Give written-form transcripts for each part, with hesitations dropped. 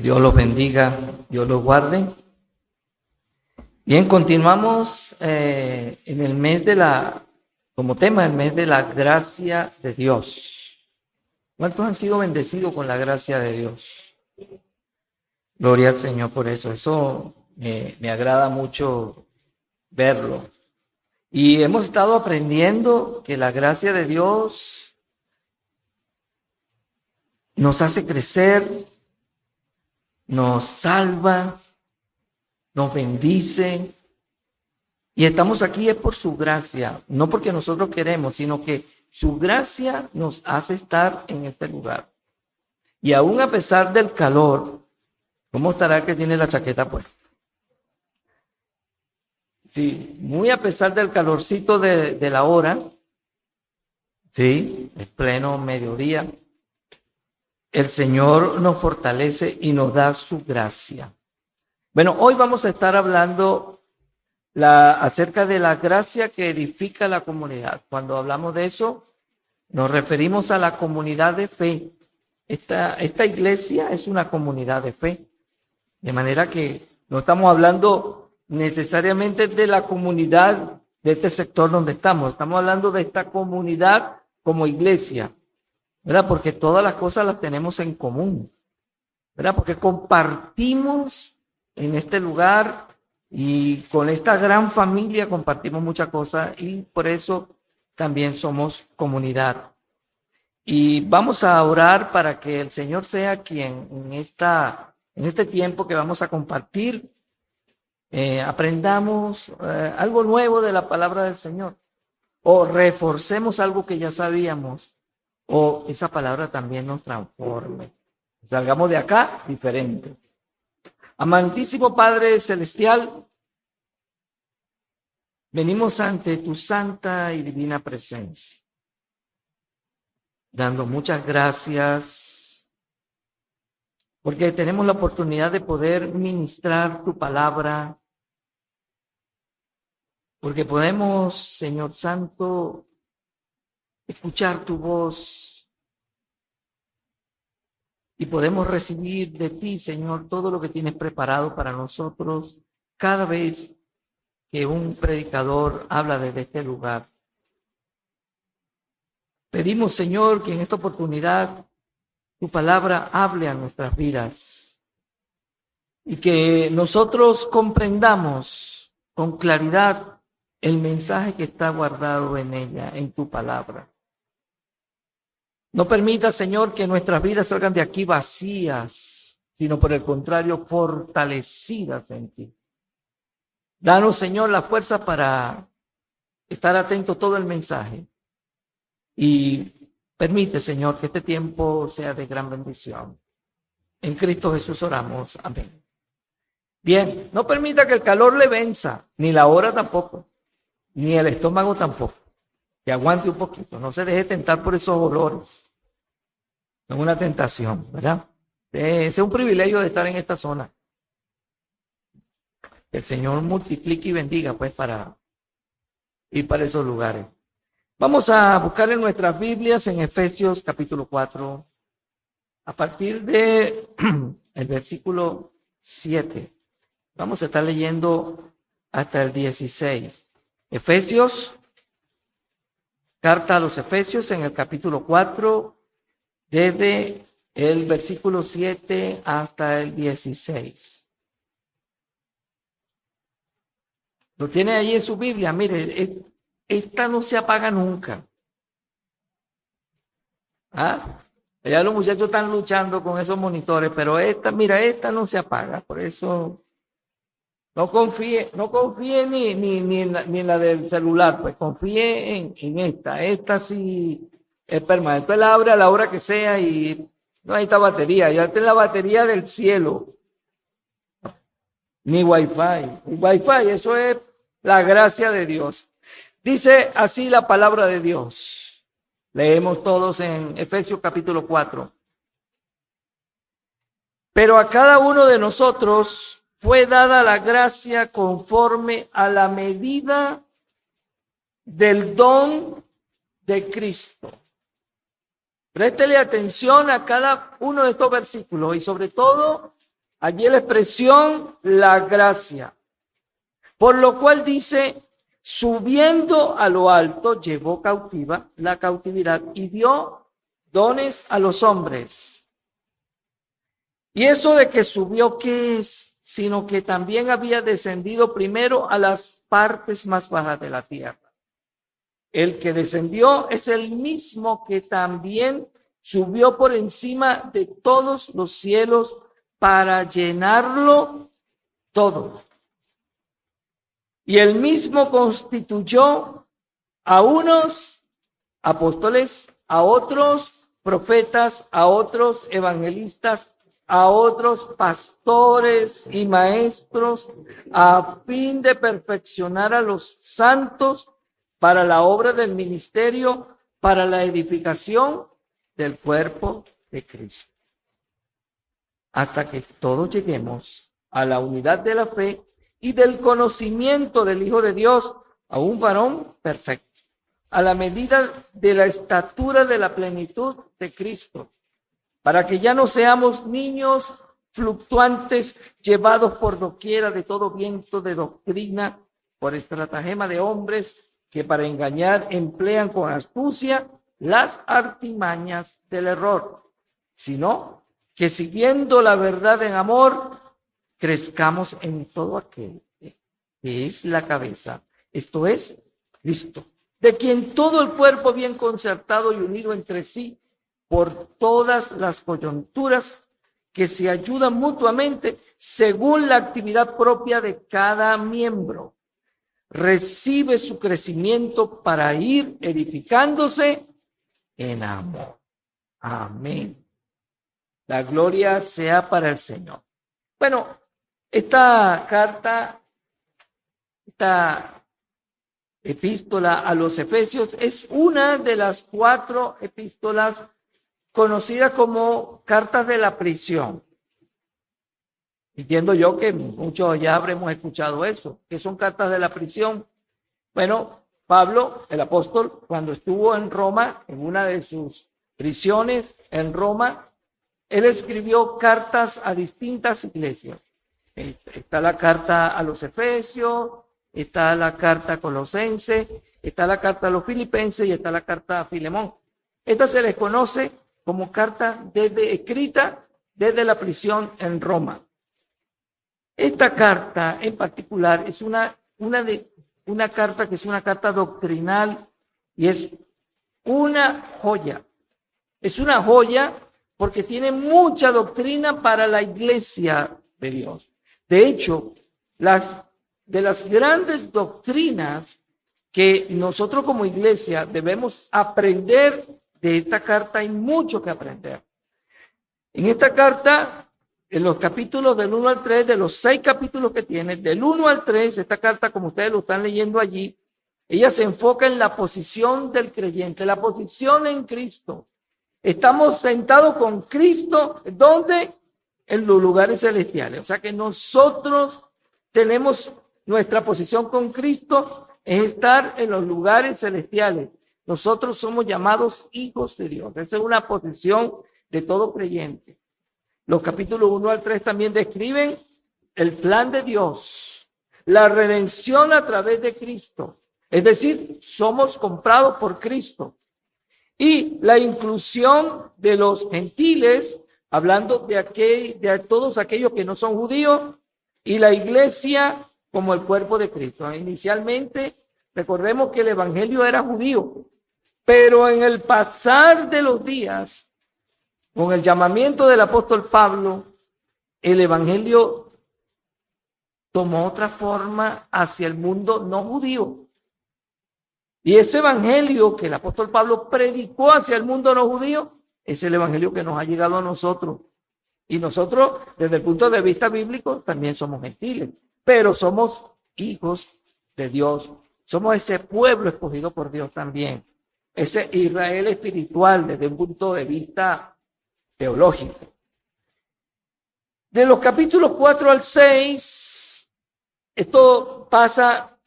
Dios los bendiga, Dios los guarde. Bien, continuamos en el mes como tema, el mes de la gracia de Dios. ¿Cuántos han sido bendecidos con la gracia de Dios? Gloria al Señor por eso. Eso me agrada mucho verlo. Y hemos estado aprendiendo que la gracia de Dios nos hace crecer, nos salva, nos bendice. Y estamos aquí es por su gracia, no porque nosotros queremos, sino que su gracia nos hace estar en este lugar. Y aún a pesar del calor, ¿cómo estará el que tiene la chaqueta puesta? Sí, muy a pesar del calorcito de la hora, sí, es pleno mediodía, el Señor nos fortalece y nos da su gracia. Bueno, hoy vamos a estar hablando acerca de la gracia que edifica la comunidad. Cuando hablamos de eso, nos referimos a la comunidad de fe. Esta iglesia es una comunidad de fe. De manera que no estamos hablando necesariamente de la comunidad de este sector donde estamos. Estamos hablando de esta comunidad como iglesia, ¿verdad? Porque todas las cosas las tenemos en común, ¿verdad? Porque compartimos en este lugar y con esta gran familia compartimos muchas cosas y por eso también somos comunidad. Y vamos a orar para que el Señor sea quien en este tiempo que vamos a compartir, aprendamos algo nuevo de la palabra del Señor, o reforcemos algo que ya sabíamos, o esa palabra también nos transforme. Salgamos de acá diferente. Amantísimo Padre Celestial, venimos ante tu santa y divina presencia, dando muchas gracias porque tenemos la oportunidad de poder ministrar tu palabra, porque podemos, Señor Santo, escuchar tu voz y podemos recibir de ti, Señor, todo lo que tienes preparado para nosotros cada vez que un predicador habla desde este lugar. Pedimos, Señor, que en esta oportunidad tu palabra hable a nuestras vidas y que nosotros comprendamos con claridad el mensaje que está guardado en ella, en tu palabra. No permita, Señor, que nuestras vidas salgan de aquí vacías, sino por el contrario, fortalecidas en ti. Danos, Señor, la fuerza para estar atento a todo el mensaje y permite, Señor, que este tiempo sea de gran bendición. En Cristo Jesús oramos. Amén. Bien, no permita que el calor le venza, ni la hora tampoco, ni el estómago tampoco. Que aguante un poquito, no se deje tentar por esos olores. Es una tentación, ¿verdad? Es un privilegio de estar en esta zona. Que el Señor multiplique y bendiga, pues, para ir para esos lugares. Vamos a buscar en nuestras Biblias en Efesios capítulo 4, a partir de el versículo 7. Vamos a estar leyendo hasta el 16. Efesios, carta a los Efesios en el capítulo 4, desde el versículo 7 hasta el 16. Lo tiene ahí en su Biblia, mire, esta no se apaga nunca. Ya los muchachos están luchando con esos monitores, pero esta no se apaga. Por eso no confíe ni en la del celular, pues confíe en esta. Esta sí es permanente. Usted la abre a la hora que sea y no necesita batería. Ya está en la batería del cielo. Ni Wi-Fi. Wi-Fi, eso es la gracia de Dios. Dice así la palabra de Dios. Leemos todos en Efesios capítulo 4. Pero a cada uno de nosotros fue dada la gracia conforme a la medida del don de Cristo. Préstele atención a cada uno de estos versículos y sobre todo Allí la expresión, la gracia. Por lo cual dice, subiendo a lo alto, llevó cautiva la cautividad y dio dones a los hombres. Y eso de que subió, ¿qué es? Sino que también había descendido primero a las partes más bajas de la tierra. El que descendió es el mismo que también subió por encima de todos los cielos para llenarlo todo. Y él mismo constituyó a unos apóstoles, a otros profetas, a otros evangelistas, a otros pastores y maestros, a fin de perfeccionar a los santos para la obra del ministerio, para la edificación del cuerpo de Cristo. Hasta que todos lleguemos a la unidad de la fe y del conocimiento del Hijo de Dios, a un varón perfecto, a la medida de la estatura de la plenitud de Cristo, para que ya no seamos niños fluctuantes, llevados por doquiera de todo viento de doctrina, por estratagema de hombres que para engañar emplean con astucia las artimañas del error, sino que siguiendo la verdad en amor, crezcamos en todo aquel que es la cabeza, esto es Cristo, de quien todo el cuerpo bien concertado y unido entre sí por todas las coyunturas que se ayudan mutuamente según la actividad propia de cada miembro, recibe su crecimiento para ir edificándose en amor. Amén. La gloria sea para el Señor. Bueno, esta carta, esta epístola a los Efesios es una de las 4 epístolas conocidas como cartas de la prisión. Entiendo yo que muchos ya habremos escuchado eso, que son cartas de la prisión. Bueno, Pablo, el apóstol, cuando estuvo en Roma, en una de sus prisiones en Roma, él escribió cartas a distintas iglesias. Está la carta a los Efesios, está la carta a Colosense, está la carta a los Filipenses y está la carta a Filemón. Esta se les conoce como carta escrita desde la prisión en Roma. Esta carta en particular es una carta que es una carta doctrinal y es una joya. Es una joya porque tiene mucha doctrina para la iglesia de Dios. De hecho, de las grandes doctrinas que nosotros como iglesia debemos aprender de esta carta, hay mucho que aprender. En esta carta, en los capítulos del 1 al 3, de los 6 capítulos que tiene, del 1 al 3, esta carta, como ustedes lo están leyendo allí, ella se enfoca en la posición del creyente, la posición en Cristo. Estamos sentados con Cristo, ¿dónde? En los lugares celestiales. O sea que nosotros tenemos nuestra posición con Cristo, es estar en los lugares celestiales. Nosotros somos llamados hijos de Dios. Esa es una posición de todo creyente. Los capítulos 1 al 3 también describen el plan de Dios, la redención a través de Cristo. Es decir, somos comprados por Cristo. Y la inclusión de los gentiles, hablando de todos aquellos que no son judíos, y la iglesia como el cuerpo de Cristo. Inicialmente, recordemos que el evangelio era judío, pero en el pasar de los días, con el llamamiento del apóstol Pablo, el evangelio tomó otra forma hacia el mundo no judío. Y ese evangelio que el apóstol Pablo predicó hacia el mundo no judío, es el evangelio que nos ha llegado a nosotros. Y nosotros, desde el punto de vista bíblico, también somos gentiles, pero somos hijos de Dios. Somos ese pueblo escogido por Dios también. Ese Israel espiritual desde un punto de vista teológico. De los capítulos 4 al 6, esto pasa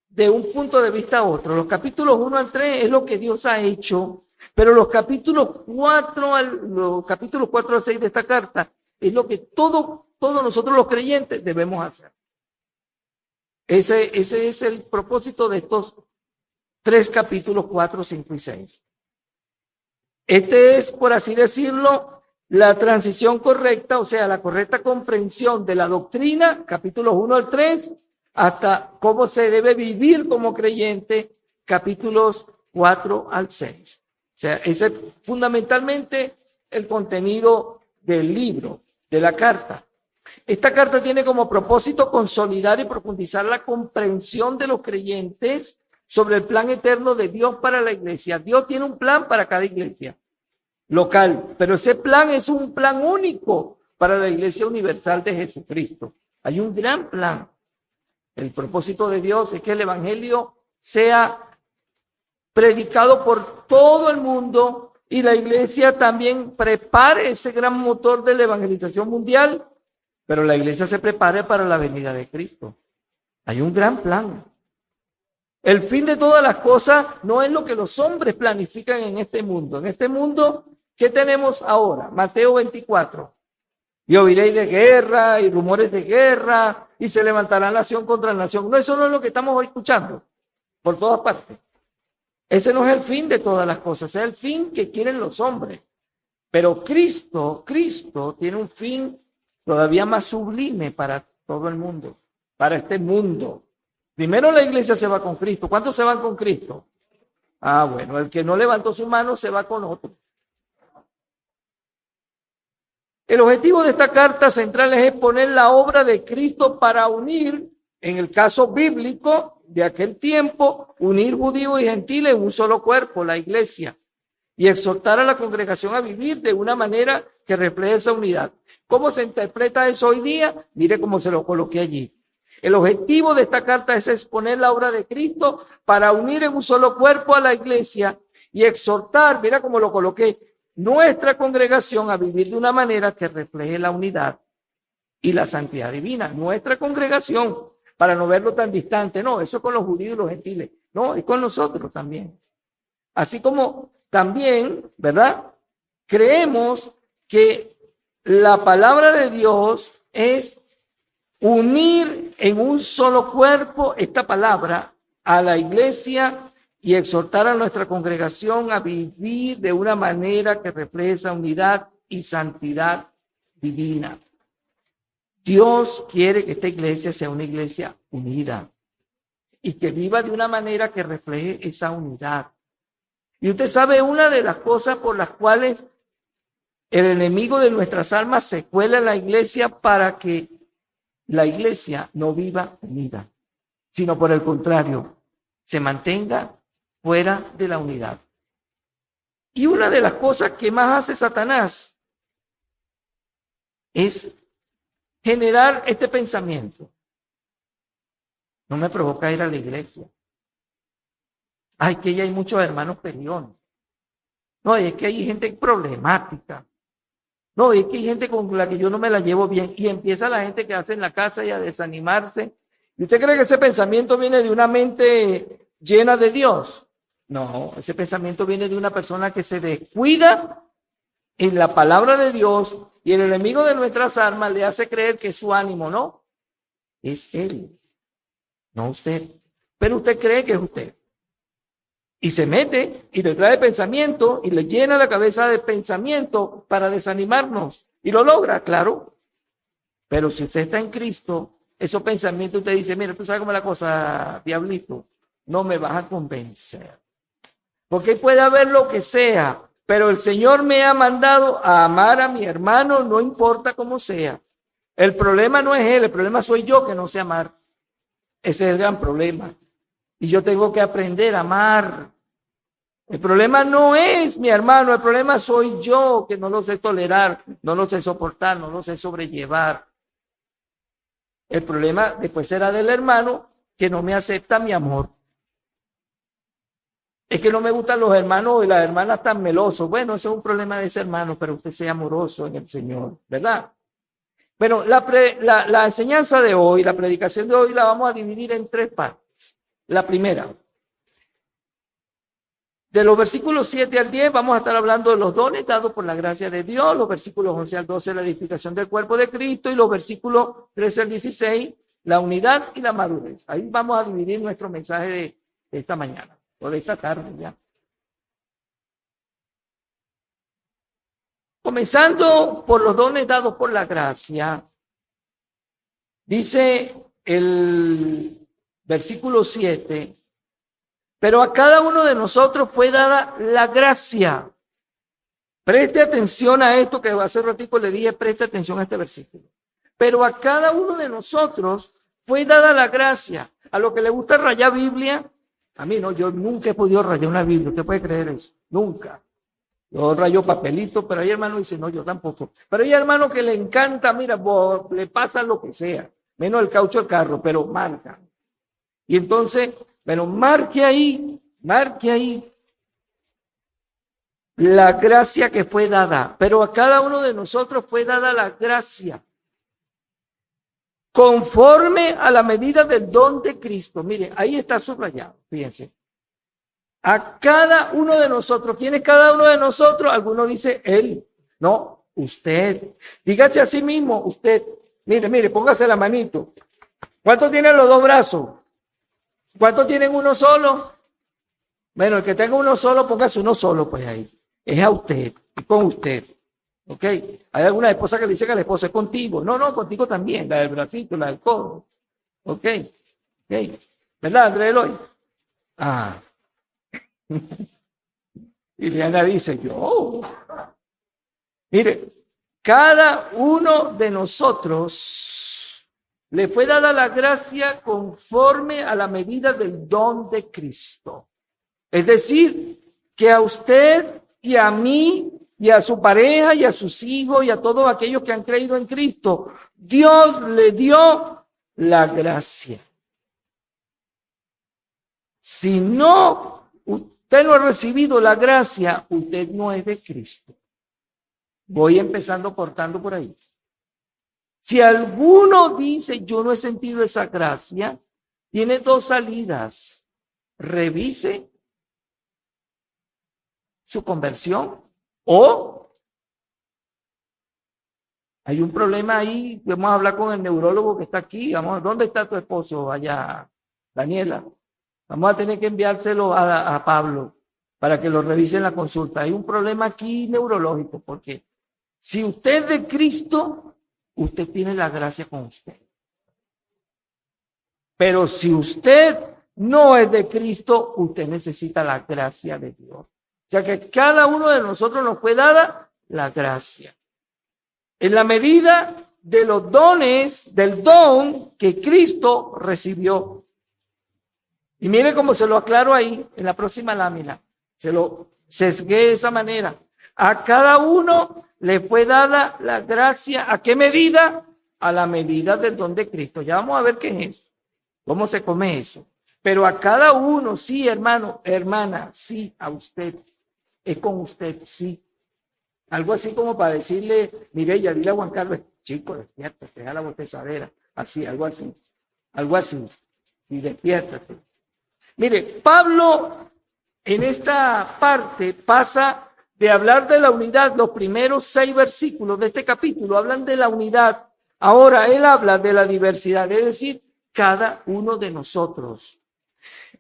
de un punto de vista a otro. Los capítulos 1 al 3 es lo que Dios ha hecho, pero los capítulos 4 al 6 de esta carta es lo que todo todos nosotros los creyentes debemos hacer. Ese es el propósito de estos 3 capítulos, 4, 5 y 6. Este es, por así decirlo, la transición correcta, o sea, la correcta comprensión de la doctrina, capítulos 1 al 3, hasta cómo se debe vivir como creyente, capítulos 4 al 6. O sea, ese es fundamentalmente el contenido del libro, de la carta. Esta carta tiene como propósito consolidar y profundizar la comprensión de los creyentes sobre el plan eterno de Dios para la iglesia. Dios tiene un plan para cada iglesia local, pero ese plan es un plan único para la iglesia universal de Jesucristo. Hay un gran plan. El propósito de Dios es que el evangelio sea predicado por todo el mundo y la iglesia también prepare ese gran motor de la evangelización mundial, pero la iglesia se prepare para la venida de Cristo. Hay un gran plan. El fin de todas las cosas no es lo que los hombres planifican en este mundo. En este mundo, ¿qué tenemos ahora? Mateo 24. Y oiréis de guerra y rumores de guerra y se levantará nación contra nación. No, eso no es lo que estamos hoy escuchando por todas partes. Ese no es el fin de todas las cosas, es el fin que quieren los hombres. Pero Cristo tiene un fin todavía más sublime para todo el mundo, para este mundo. Primero la iglesia se va con Cristo. ¿Cuántos se van con Cristo? Ah, bueno, el que no levantó su mano se va con otro. El objetivo de esta carta central es exponer la obra de Cristo para unir, en el caso bíblico de aquel tiempo, unir judíos y gentiles en un solo cuerpo, la iglesia, y exhortar a la congregación a vivir de una manera que refleje esa unidad. ¿Cómo se interpreta eso hoy día? Mire cómo se lo coloqué allí. El objetivo de esta carta es exponer la obra de Cristo para unir en un solo cuerpo a la iglesia y exhortar, mira cómo lo coloqué, nuestra congregación a vivir de una manera que refleje la unidad y la santidad divina. Nuestra congregación, para no verlo tan distante, no, eso es con los judíos y los gentiles, no, es con nosotros también. Así como también, ¿verdad? Creemos que la palabra de Dios es unir en un solo cuerpo esta palabra a la iglesia y exhortar a nuestra congregación a vivir de una manera que refleje esa unidad y santidad divina. Dios quiere que esta iglesia sea una iglesia unida y que viva de una manera que refleje esa unidad. Y usted sabe, una de las cosas por las cuales el enemigo de nuestras almas se cuela en la iglesia para que la iglesia no viva unida, sino por el contrario, se mantenga fuera de la unidad. Y una de las cosas que más hace Satanás es generar este pensamiento. No me provoca ir a la iglesia. Ay, que ya hay muchos hermanos peleones. No, es que hay gente problemática. No, es que hay gente con la que yo no me la llevo bien. Y empieza la gente que hace en la casa y a desanimarse. ¿Y usted cree que ese pensamiento viene de una mente llena de Dios? No, ese pensamiento viene de una persona que se descuida en la palabra de Dios y el enemigo de nuestras almas le hace creer que es su ánimo, ¿no? Es él, no usted. Pero usted cree que es usted. Y se mete y le trae pensamiento y le llena la cabeza de pensamiento para desanimarnos. Y lo logra, claro. Pero si usted está en Cristo, esos pensamientos usted dice, mira, tú sabes cómo es la cosa, diablito, no me vas a convencer. Porque puede haber lo que sea, pero el Señor me ha mandado a amar a mi hermano, no importa cómo sea. El problema no es él, el problema soy yo que no sé amar. Ese es el gran problema. Y yo tengo que aprender a amar. El problema no es mi hermano, el problema soy yo que no lo sé tolerar, no lo sé soportar, no lo sé sobrellevar. El problema después será del hermano que no me acepta mi amor. Es que no me gustan los hermanos y las hermanas tan melosos. Bueno, ese es un problema de ese hermano, pero usted sea amoroso en el Señor, ¿verdad? Bueno, la enseñanza de hoy, la predicación de hoy la vamos a dividir en 3 partes. La primera, De los versículos 7 al 10 vamos a estar hablando de los dones dados por la gracia de Dios, los versículos 11 al 12 la edificación del cuerpo de Cristo y los versículos 13 al 16 la unidad y la madurez. Ahí vamos a dividir nuestro mensaje de esta mañana o de esta tarde ya. Comenzando por los dones dados por la gracia, dice el versículo 7, pero a cada uno de nosotros fue dada la gracia. Preste atención a esto que hace ratito le dije, preste atención a este versículo. Pero a cada uno de nosotros fue dada la gracia. A lo que le gusta rayar Biblia, a mí no, yo nunca he podido rayar una Biblia. ¿Usted puede creer eso? Nunca. Yo rayo papelito, pero hay hermanos que dicen, no, yo tampoco. Pero hay hermanos que le encanta, mira, le pasa lo que sea, menos el caucho del carro, pero marca. Y entonces, bueno, marque ahí la gracia que fue dada. Pero a cada uno de nosotros fue dada la gracia, conforme a la medida del don de Cristo. Mire, ahí está subrayado, fíjense. A cada uno de nosotros. ¿Quién es cada uno de nosotros? Alguno dice él. No, usted. Dígase a sí mismo, usted. Mire, póngase la manito. ¿Cuántos tienen los dos brazos? ¿Cuántos tienen uno solo? Bueno, el que tenga uno solo, póngase uno solo, pues ahí. Es a usted, es con usted. ¿Ok? Hay alguna esposa que le dice que la esposa es contigo. No, contigo también, la del bracito, la del codo. ¿Ok? ¿Verdad, André Eloy? Ah. Y Liana dice, yo. Mire, cada uno de nosotros le fue dada la gracia conforme a la medida del don de Cristo. Es decir, que a usted y a mí y a su pareja y a sus hijos y a todos aquellos que han creído en Cristo, Dios le dio la gracia. Si no, usted no ha recibido la gracia, usted no es de Cristo. Voy empezando cortando por ahí. Si alguno dice, yo no he sentido esa gracia, tiene dos salidas. Revise su conversión o hay un problema ahí. Vamos a hablar con el neurólogo que está aquí. ¿Dónde está tu esposo? Allá, Daniela. Vamos a tener que enviárselo a Pablo para que lo revise en la consulta. Hay un problema aquí neurológico porque si usted es de Cristo, usted tiene la gracia con usted. Pero si usted no es de Cristo, usted necesita la gracia de Dios. O sea que cada uno de nosotros nos fue dada la gracia. En la medida de los dones, del don que Cristo recibió. Y mire cómo se lo aclaro ahí en la próxima lámina. Se lo sesgué de esa manera. A cada uno le fue dada la gracia. ¿A qué medida? A la medida del don de Cristo. Ya vamos a ver qué es eso. ¿Cómo se come eso? Pero a cada uno, sí, hermano, hermana, sí, a usted. Es con usted, sí. Algo así como para decirle, Mireya, dile a Juan Carlos, chico, despiértate, deja la botezadera. Así, algo así. Algo así. Sí, despiértate. Mire, Pablo en esta parte pasa de hablar de la unidad. Los primeros 6 versículos de este capítulo hablan de la unidad. Ahora él habla de la diversidad, es decir, cada uno de nosotros.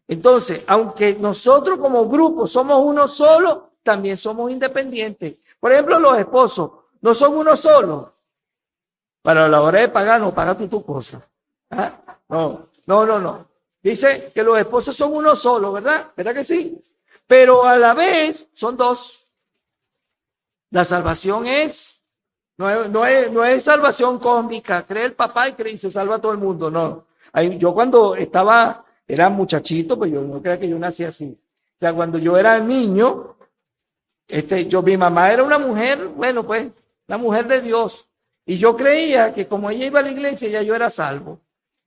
Entonces, aunque nosotros como grupo somos uno solo, también somos independientes. Por ejemplo, los esposos no son uno solo. Para la hora de pagar, no paga tú tu cosa. ¿Ah? No. Dice que los esposos son uno solo, ¿verdad? ¿Verdad que sí? Pero a la vez son dos. La salvación no es salvación cósmica. Cree el papá y se salva todo el mundo. No. Yo cuando era muchachito, pues yo no creía que yo nací así. O sea, cuando yo era niño, mi mamá era una mujer, bueno, pues, la mujer de Dios. Y yo creía que como ella iba a la iglesia, ya yo era salvo.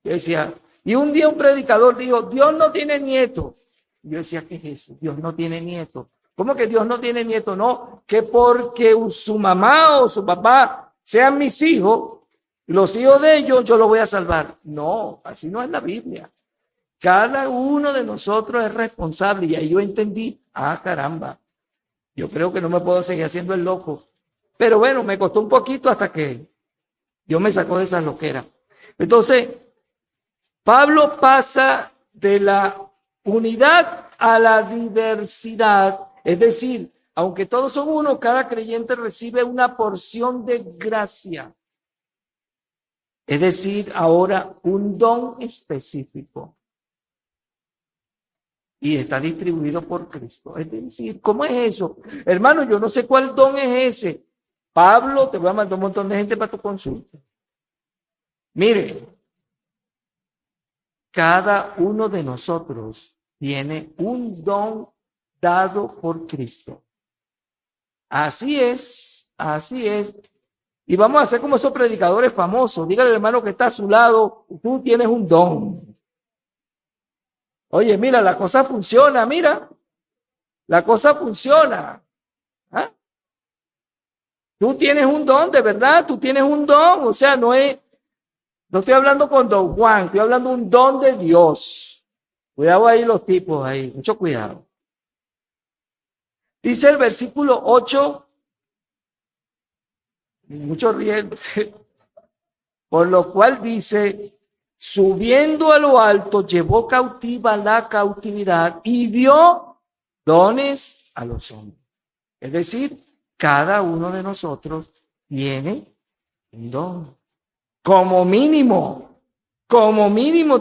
Yo decía, y un día un predicador dijo, Dios no tiene nieto. Yo decía, ¿qué es eso? Dios no tiene nieto. ¿Cómo que Dios no tiene nieto? No, que porque su mamá o su papá sean mis hijos, los hijos de ellos, yo los voy a salvar. No, así no es la Biblia. Cada uno de nosotros es responsable. Y ahí yo entendí, caramba, yo creo que no me puedo seguir haciendo el loco. Pero bueno, me costó un poquito hasta que Dios me sacó de esas loqueras. Entonces, Pablo pasa de la unidad a la diversidad. Es decir, aunque todos son uno, cada creyente recibe una porción de gracia. Es decir, ahora un don específico. Y está distribuido por Cristo. Es decir, ¿cómo es eso? Hermano, yo no sé cuál don es ese. Pablo, te voy a mandar un montón de gente para tu consulta. Mire, cada uno de nosotros tiene un don dado por Cristo. Así es, así es. Y vamos a hacer como esos predicadores famosos. Dígale al hermano que está a su lado, tú tienes un don. Oye, mira, la cosa funciona, mira. La cosa funciona. ¿Ah? Tú tienes un don, de verdad, tú tienes un don. O sea, no estoy hablando con don Juan, estoy hablando de un don de Dios. Cuidado ahí los tipos ahí, mucho cuidado. Dice el versículo 8, mucho riéndose, por lo cual dice, subiendo a lo alto, llevó cautiva la cautividad y dio dones a los hombres. Es decir, cada uno de nosotros tiene un don. Como mínimo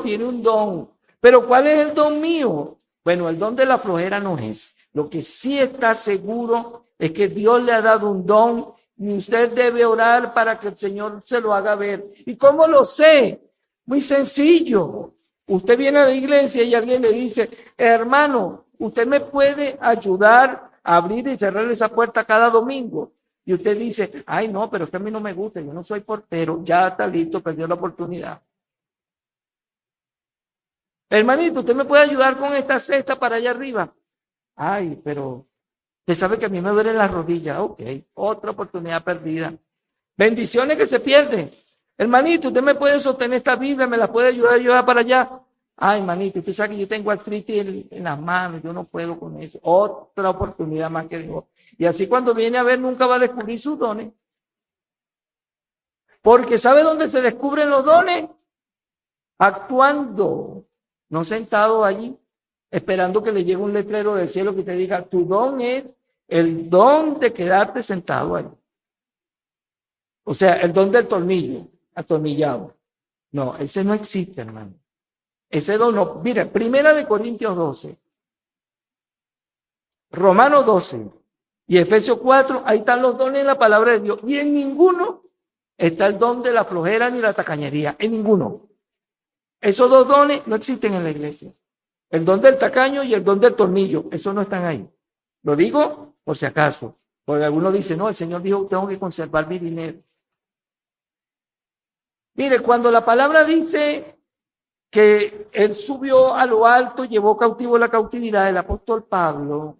tiene un don. Pero ¿cuál es el don mío? Bueno, el don de la flojera no es. Lo que sí está seguro es que Dios le ha dado un don y usted debe orar para que el Señor se lo haga ver. ¿Y cómo lo sé? Muy sencillo. Usted viene a la iglesia y alguien le dice, hermano, usted me puede ayudar a abrir y cerrar esa puerta cada domingo. Y usted dice, ay no, pero es que a mí no me gusta, yo no soy portero, ya está listo, perdió la oportunidad. Hermanito, ¿usted me puede ayudar con esta cesta para allá arriba? Ay, pero usted sabe que a mí me duele la rodilla. Ok, otra oportunidad perdida. Bendiciones que se pierden. Hermanito, ¿usted me puede sostener esta Biblia? ¿Me la puede ayudar a llevar para allá? Ay, hermanito, usted sabe que yo tengo artritis en las manos, yo no puedo con eso. Otra oportunidad más que Dios. Y así cuando viene a ver, nunca va a descubrir sus dones. Porque ¿sabe dónde se descubren los dones? Actuando, no sentado allí, esperando que le llegue un letrero del cielo que te diga, tu don es el don de quedarte sentado ahí. O sea, el don del tornillo, atornillado. No, ese no existe, hermano. Ese don no. Mira, 1 Corintios 12, Romanos 12 y Efesios 4, ahí están los dones de la palabra de Dios. Y en ninguno está el don de la flojera ni la tacañería. En ninguno. Esos dos dones no existen en la iglesia. El don del tacaño y el don del tornillo. Esos no están ahí. Lo digo por si acaso. Porque algunos dicen, no, el Señor dijo, tengo que conservar mi dinero. Mire, cuando la palabra dice que él subió a lo alto y llevó cautivo la cautividad, el apóstol Pablo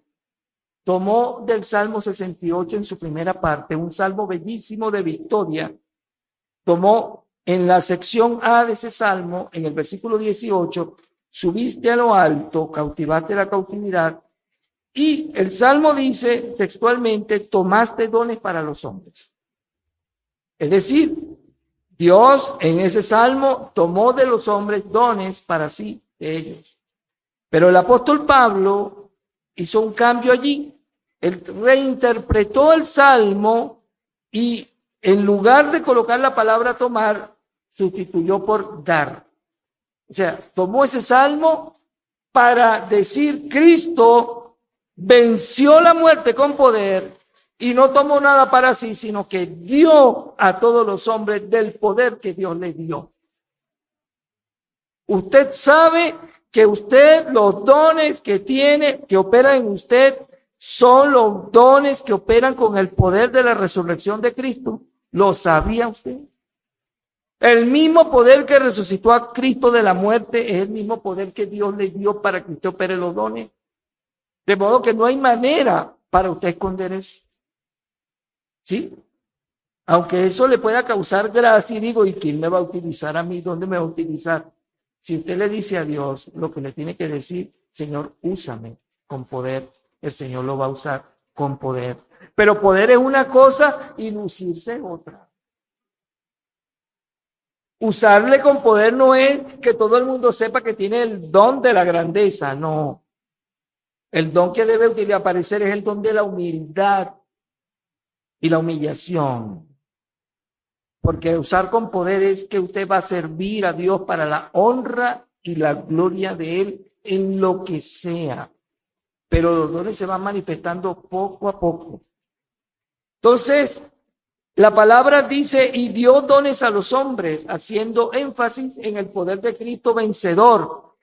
tomó del Salmo 68 en su primera parte, un salmo bellísimo de victoria, tomó en la sección A de ese salmo, en el versículo 18, subiste a lo alto, cautivaste la cautividad, y el salmo dice textualmente, tomaste dones para los hombres. Es decir, Dios en ese salmo tomó de los hombres dones para sí, de ellos. Pero el apóstol Pablo hizo un cambio allí. Él reinterpretó el salmo y en lugar de colocar la palabra tomar, sustituyó por dar. O sea, tomó ese salmo para decir Cristo venció la muerte con poder y no tomó nada para sí, sino que dio a todos los hombres del poder que Dios le dio. Usted sabe que usted, los dones que tiene, que operan en usted, son los dones que operan con el poder de la resurrección de Cristo. ¿Lo sabía usted? El mismo poder que resucitó a Cristo de la muerte es el mismo poder que Dios le dio para que usted opere los dones. De modo que no hay manera para usted esconder eso. ¿Sí? Aunque eso le pueda causar gracia y digo, ¿y quién me va a utilizar a mí? ¿Dónde me va a utilizar? Si usted le dice a Dios lo que le tiene que decir, Señor, úsame con poder, el Señor lo va a usar con poder. Pero poder es una cosa y lucirse es otra. Usarle con poder no es que todo el mundo sepa que tiene el don de la grandeza, no. El don que debe aparecer es el don de la humildad y la humillación. Porque usar con poder es que usted va a servir a Dios para la honra y la gloria de Él en lo que sea. Pero los dones se van manifestando poco a poco. Entonces, la palabra dice, y dio dones a los hombres, haciendo énfasis en el poder de Cristo vencedor.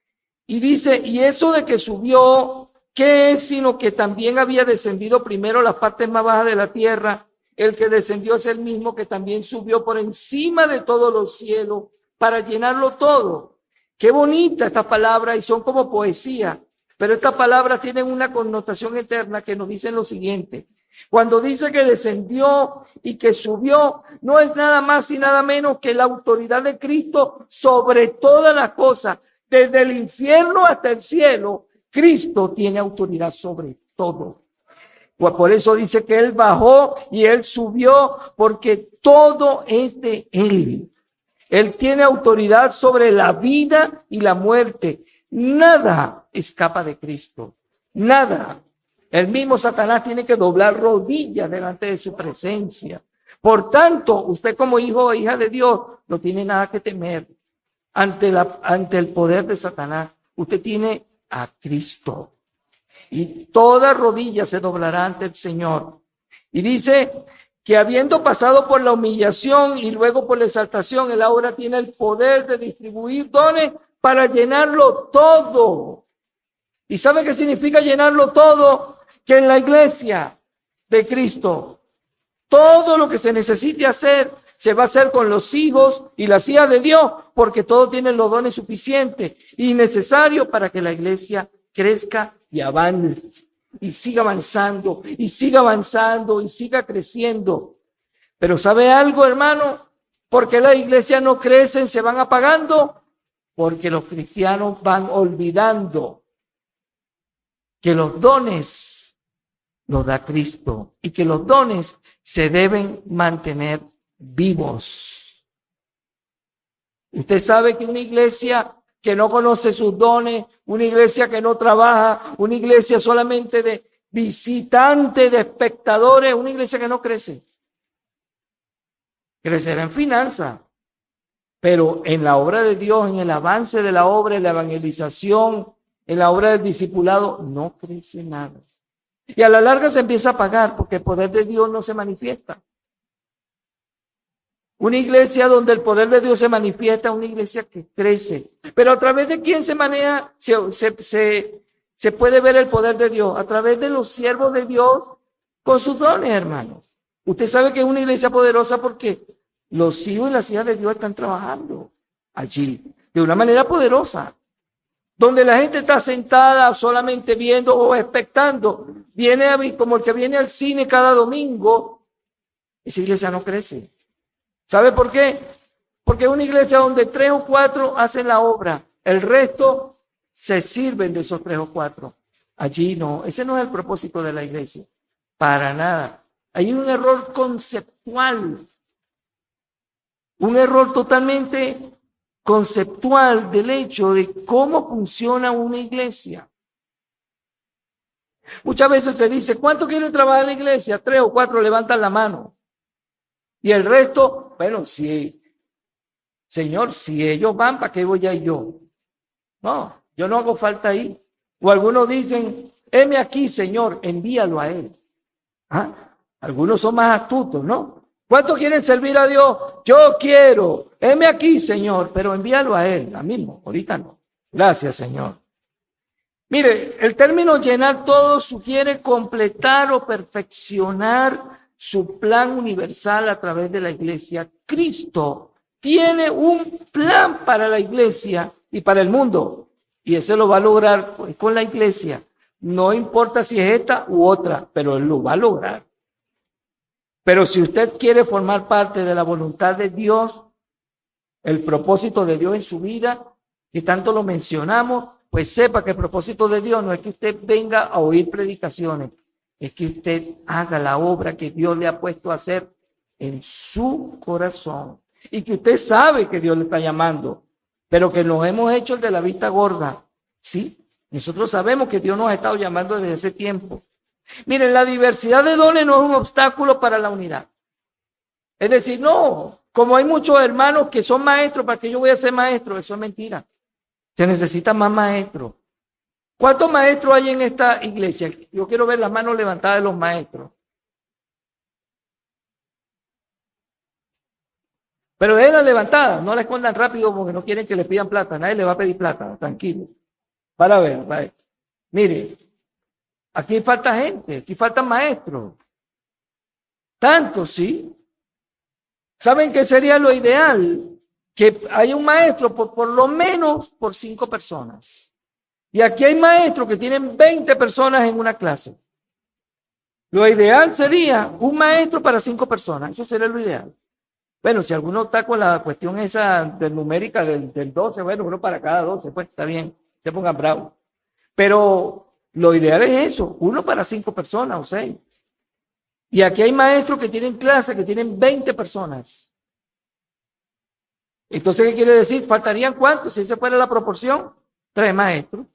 Y dice, y eso de que subió, ¿qué es? Sino que también había descendido primero a las partes más bajas de la tierra. El que descendió es el mismo que también subió por encima de todos los cielos para llenarlo todo. Qué bonita esta palabra y son como poesía. Pero estas palabras tienen una connotación eterna que nos dicen lo siguiente. Cuando dice que descendió y que subió, no es nada más y nada menos que la autoridad de Cristo sobre todas las cosas. Desde el infierno hasta el cielo, Cristo tiene autoridad sobre todo. Pues por eso dice que Él bajó y Él subió, porque todo es de Él. Él tiene autoridad sobre la vida y la muerte. Nada escapa de Cristo. Nada. El mismo Satanás tiene que doblar rodillas delante de su presencia. Por tanto, usted como hijo o hija de Dios no tiene nada que temer ante el poder de Satanás. Usted tiene a Cristo. Y toda rodilla se doblará ante el Señor. Y dice que habiendo pasado por la humillación y luego por la exaltación, Él ahora tiene el poder de distribuir dones para llenarlo todo. ¿Y sabe qué significa llenarlo todo? Que en la iglesia de Cristo, todo lo que se necesite hacer, se va a hacer con los hijos y las hijas de Dios, porque todos tienen los dones suficientes y necesarios para que la iglesia crezca y avance, y siga avanzando, y siga avanzando, y siga creciendo. Pero ¿sabe algo, hermano? Porque las iglesias no crecen, se van apagando, porque los cristianos van olvidando que los dones los da Cristo y que los dones se deben mantener vivos. Usted sabe que una iglesia que no conoce sus dones, una iglesia que no trabaja, una iglesia solamente de visitantes, de espectadores, una iglesia que no crece. Crecerá en finanzas, pero en la obra de Dios, en el avance de la obra, en la evangelización, en la obra del discipulado, no crece nada. Y a la larga se empieza a apagar porque el poder de Dios no se manifiesta. Una iglesia donde el poder de Dios se manifiesta, una iglesia que crece. Pero ¿a través de quién se maneja? Se puede ver el poder de Dios. A través de los siervos de Dios con sus dones, hermanos. Usted sabe que es una iglesia poderosa porque los hijos y las hijas de Dios están trabajando allí de una manera poderosa. Donde la gente está sentada solamente viendo o expectando. Viene como el que viene al cine cada domingo. Esa iglesia no crece. ¿Sabe por qué? Porque es una iglesia donde 3 o 4 hacen la obra. El resto se sirven de esos 3 o 4. Allí no. Ese no es el propósito de la iglesia. Para nada. Hay un error conceptual. Un error totalmente conceptual del hecho de cómo funciona una iglesia. Muchas veces se dice, ¿cuánto quieren trabajar en la iglesia? 3 o 4 levantan la mano. Y el resto, bueno, si, Señor, si ellos van, ¿para qué voy a ir yo? No, yo no hago falta ahí. O algunos dicen, heme aquí, Señor, envíalo a Él. ¿Ah? Algunos son más astutos, ¿no? ¿Cuántos quieren servir a Dios? Yo quiero, heme aquí, Señor, pero envíalo a Él. A mí no, ahorita no. Gracias, Señor. Mire, el término llenar todo sugiere completar o perfeccionar su plan universal a través de la iglesia. Cristo tiene un plan para la iglesia y para el mundo. Y ese lo va a lograr con la iglesia. No importa si es esta u otra, pero Él lo va a lograr. Pero si usted quiere formar parte de la voluntad de Dios, el propósito de Dios en su vida, que tanto lo mencionamos, pues sepa que el propósito de Dios no es que usted venga a oír predicaciones, es que usted haga la obra que Dios le ha puesto a hacer en su corazón. Y que usted sabe que Dios le está llamando, pero que nos hemos hecho el de la vista gorda. ¿Sí? Nosotros sabemos que Dios nos ha estado llamando desde ese tiempo. Miren, la diversidad de dones no es un obstáculo para la unidad. Es decir, no, como hay muchos hermanos que son maestros, ¿para qué yo voy a ser maestro? Eso es mentira. Se necesita más maestros. ¿Cuántos maestros hay en esta iglesia? Yo quiero ver las manos levantadas de los maestros. Pero déjenlas levantadas, no la escondan rápido porque no quieren que le pidan plata. Nadie le va a pedir plata, tranquilo. Para ver. Mire, aquí falta gente, aquí faltan maestros. Tanto, ¿sí? ¿Saben qué sería lo ideal? Que haya un maestro por lo menos por 5 personas. Y aquí hay maestros que tienen 20 personas en una clase. Lo ideal sería un maestro para 5 personas. Eso sería lo ideal. Bueno, si alguno está con la cuestión esa de numérica del 12, bueno, uno para cada 12, pues está bien, se pongan bravos. Pero lo ideal es eso, uno para 5 personas o 6. Y aquí hay maestros que tienen clases que tienen 20 personas. Entonces, ¿qué quiere decir? ¿Faltarían cuántos? Si esa fuera la proporción, 3 maestros.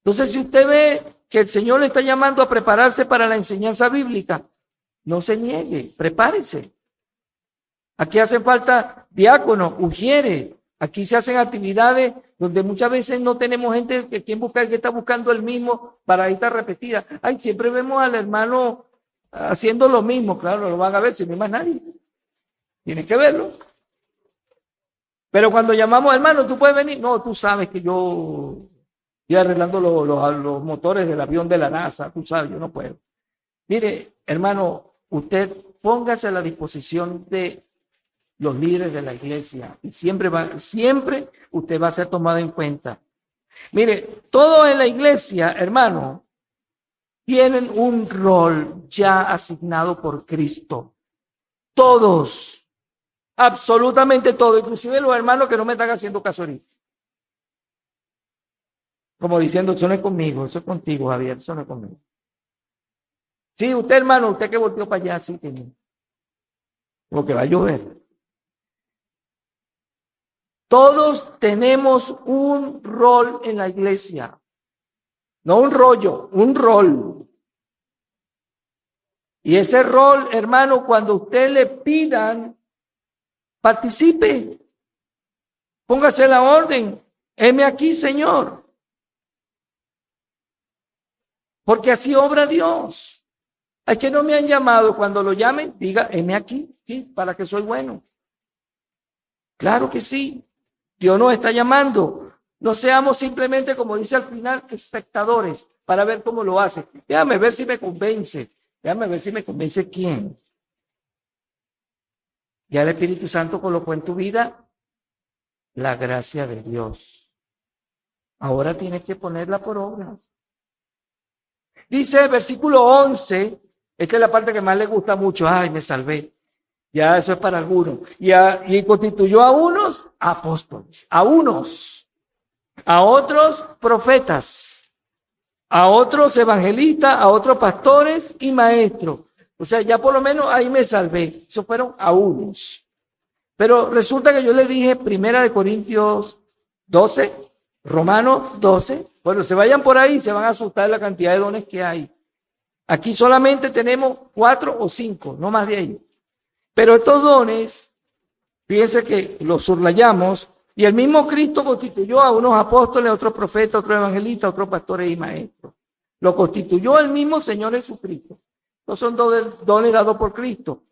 Entonces, si usted ve que el Señor le está llamando a prepararse para la enseñanza bíblica, no se niegue, prepárese. Aquí hacen falta diáconos, ujieres. Aquí se hacen actividades donde muchas veces no tenemos gente que quien busca, que está buscando el mismo para esta repetida. Ay, siempre vemos al hermano haciendo lo mismo. Claro, no lo van a ver si no hay más nadie. Tienen que verlo. Pero cuando llamamos hermano, ¿tú puedes venir? No, tú sabes que yo estoy arreglando los motores del avión de la NASA. Tú sabes, yo no puedo. Mire, hermano, usted póngase a la disposición de los líderes de la iglesia y siempre usted va a ser tomado en cuenta. Mire, todos en la iglesia, hermano, tienen un rol ya asignado por Cristo. Todos, absolutamente todos, inclusive los hermanos que no me están haciendo caso ahorita. Como diciendo, eso no es conmigo, eso es contigo, Javier, eso no es conmigo. Sí, usted, hermano, usted que volteó para allá, sí, porque va a llover. Todos tenemos un rol en la iglesia. No un rollo, un rol. Y ese rol, hermano, cuando usted le pidan, participe. Póngase la orden. Heme aquí, Señor. Porque así obra Dios. Hay que no me han llamado. Cuando lo llamen, diga, heme aquí, sí, para que soy bueno. Claro que sí. Dios nos está llamando. No seamos simplemente, como dice al final, espectadores para ver cómo lo hace. Déjame ver si me convence. Déjame ver si me convence quién. Ya el Espíritu Santo colocó en tu vida la gracia de Dios. Ahora tienes que ponerla por obra. Dice versículo 11, esta es la parte que más le gusta mucho. Ay, me salvé. Ya eso es para algunos. Y constituyó a unos apóstoles, a unos, a otros profetas, a otros evangelistas, a otros pastores y maestros. O sea, ya por lo menos ahí me salvé. Eso fueron a unos. Pero resulta que yo le dije 1 Corintios 12, Romanos 12. Bueno, se vayan por ahí, se van a asustar de la cantidad de dones que hay. Aquí solamente tenemos 4 o 5, no más de ellos. Pero estos dones, fíjense que los subrayamos, y el mismo Cristo constituyó a unos apóstoles, a otros profetas, a otros evangelistas, a otros pastores y maestros. Lo constituyó el mismo Señor Jesucristo. No son dones dados por Cristo.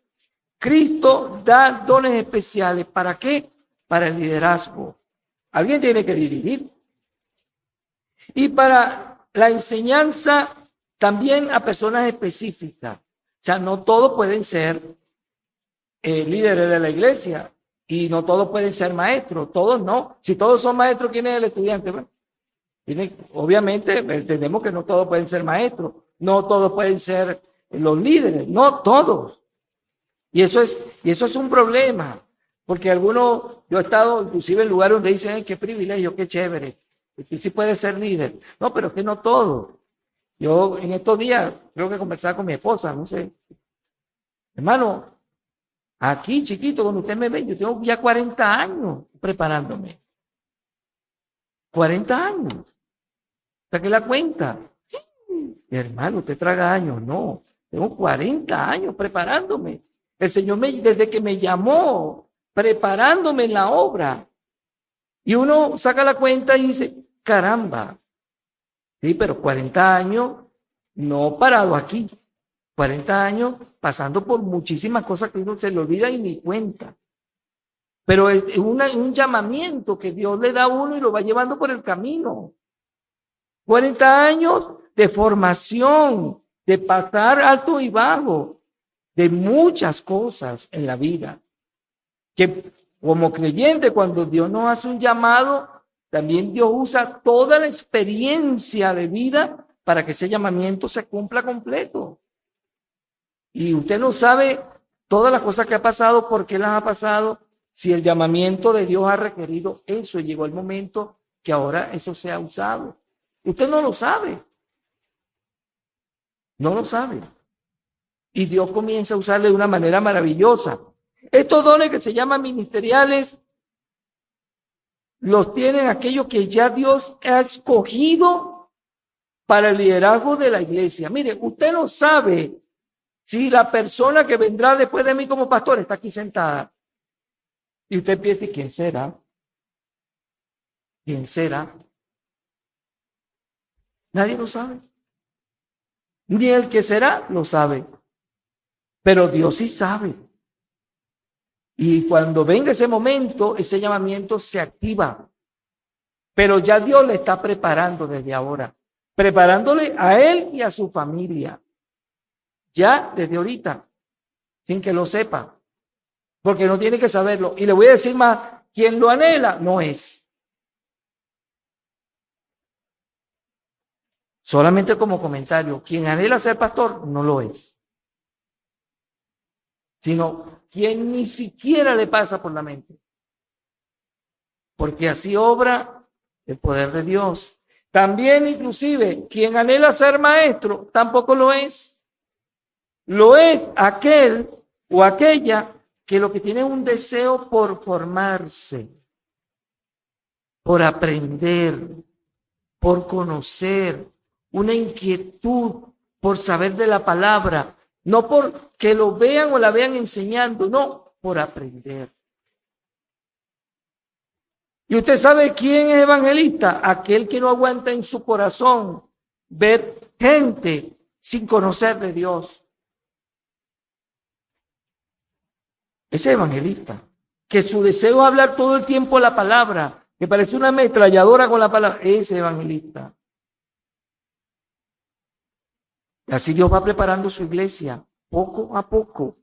Cristo da dones especiales. ¿Para qué? Para el liderazgo. Alguien tiene que dirigir. Y para la enseñanza también a personas específicas. O sea, no todos pueden ser líderes de la iglesia y no todos pueden ser maestros, todos no. Si todos son maestros, ¿quién es el estudiante? Bueno, obviamente entendemos que no todos pueden ser maestros, no todos pueden ser los líderes, no todos. Y eso es un problema, Porque algunos, yo he estado inclusive en lugares donde dicen, ay, qué privilegio, qué chévere, que tú sí puedes ser líder. No, pero es que no todo. Yo en estos días creo que conversaba con mi esposa, no sé. Hermano, aquí chiquito, cuando usted me ve, yo tengo ya 40 años preparándome. 40 años. Saque la cuenta. Hermano, usted traga años. No, tengo 40 años preparándome. El Señor desde que me llamó, preparándome en la obra. Y uno saca la cuenta y dice, caramba. Sí, pero 40 años no parado aquí. 40 años pasando por muchísimas cosas que uno se le olvida y ni cuenta. Pero es un llamamiento que Dios le da a uno y lo va llevando por el camino. 40 años de formación, de pasar alto y bajo, de muchas cosas en la vida. Que como creyente, cuando Dios nos hace un llamado, también Dios usa toda la experiencia de vida para que ese llamamiento se cumpla completo. Y usted no sabe todas las cosas que ha pasado, por qué las ha pasado, si el llamamiento de Dios ha requerido eso. Llegó el momento que ahora eso sea usado. Usted no lo sabe. No lo sabe. Y Dios comienza a usarle de una manera maravillosa. Estos dones que se llaman ministeriales, los tienen aquellos que ya Dios ha escogido para el liderazgo de la iglesia. Mire, usted no sabe si la persona que vendrá después de mí como pastor está aquí sentada. Y usted piensa, ¿quién será? ¿Quién será? Nadie lo sabe. Ni el que será lo sabe. Pero Dios sí sabe. Y cuando venga ese momento, ese llamamiento se activa. Pero ya Dios le está preparando desde ahora. Preparándole a él y a su familia. Ya desde ahorita. Sin que lo sepa. Porque no tiene que saberlo. Y le voy a decir más, quien lo anhela no es. Solamente como comentario, quien anhela ser pastor no lo es. Sino quien ni siquiera le pasa por la mente. Porque así obra el poder de Dios. También inclusive quien anhela ser maestro tampoco lo es. Lo es aquel o aquella que lo que tiene es un deseo por formarse, por aprender, por conocer, una inquietud por saber de la palabra, no por que lo vean o la vean enseñando, no, por aprender. ¿Y usted sabe quién es evangelista? Aquel que no aguanta en su corazón ver gente sin conocer de Dios. Ese evangelista, que su deseo es hablar todo el tiempo la palabra, que parece una ametralladora con la palabra, ese evangelista. Y así Dios va preparando su iglesia, poco a poco.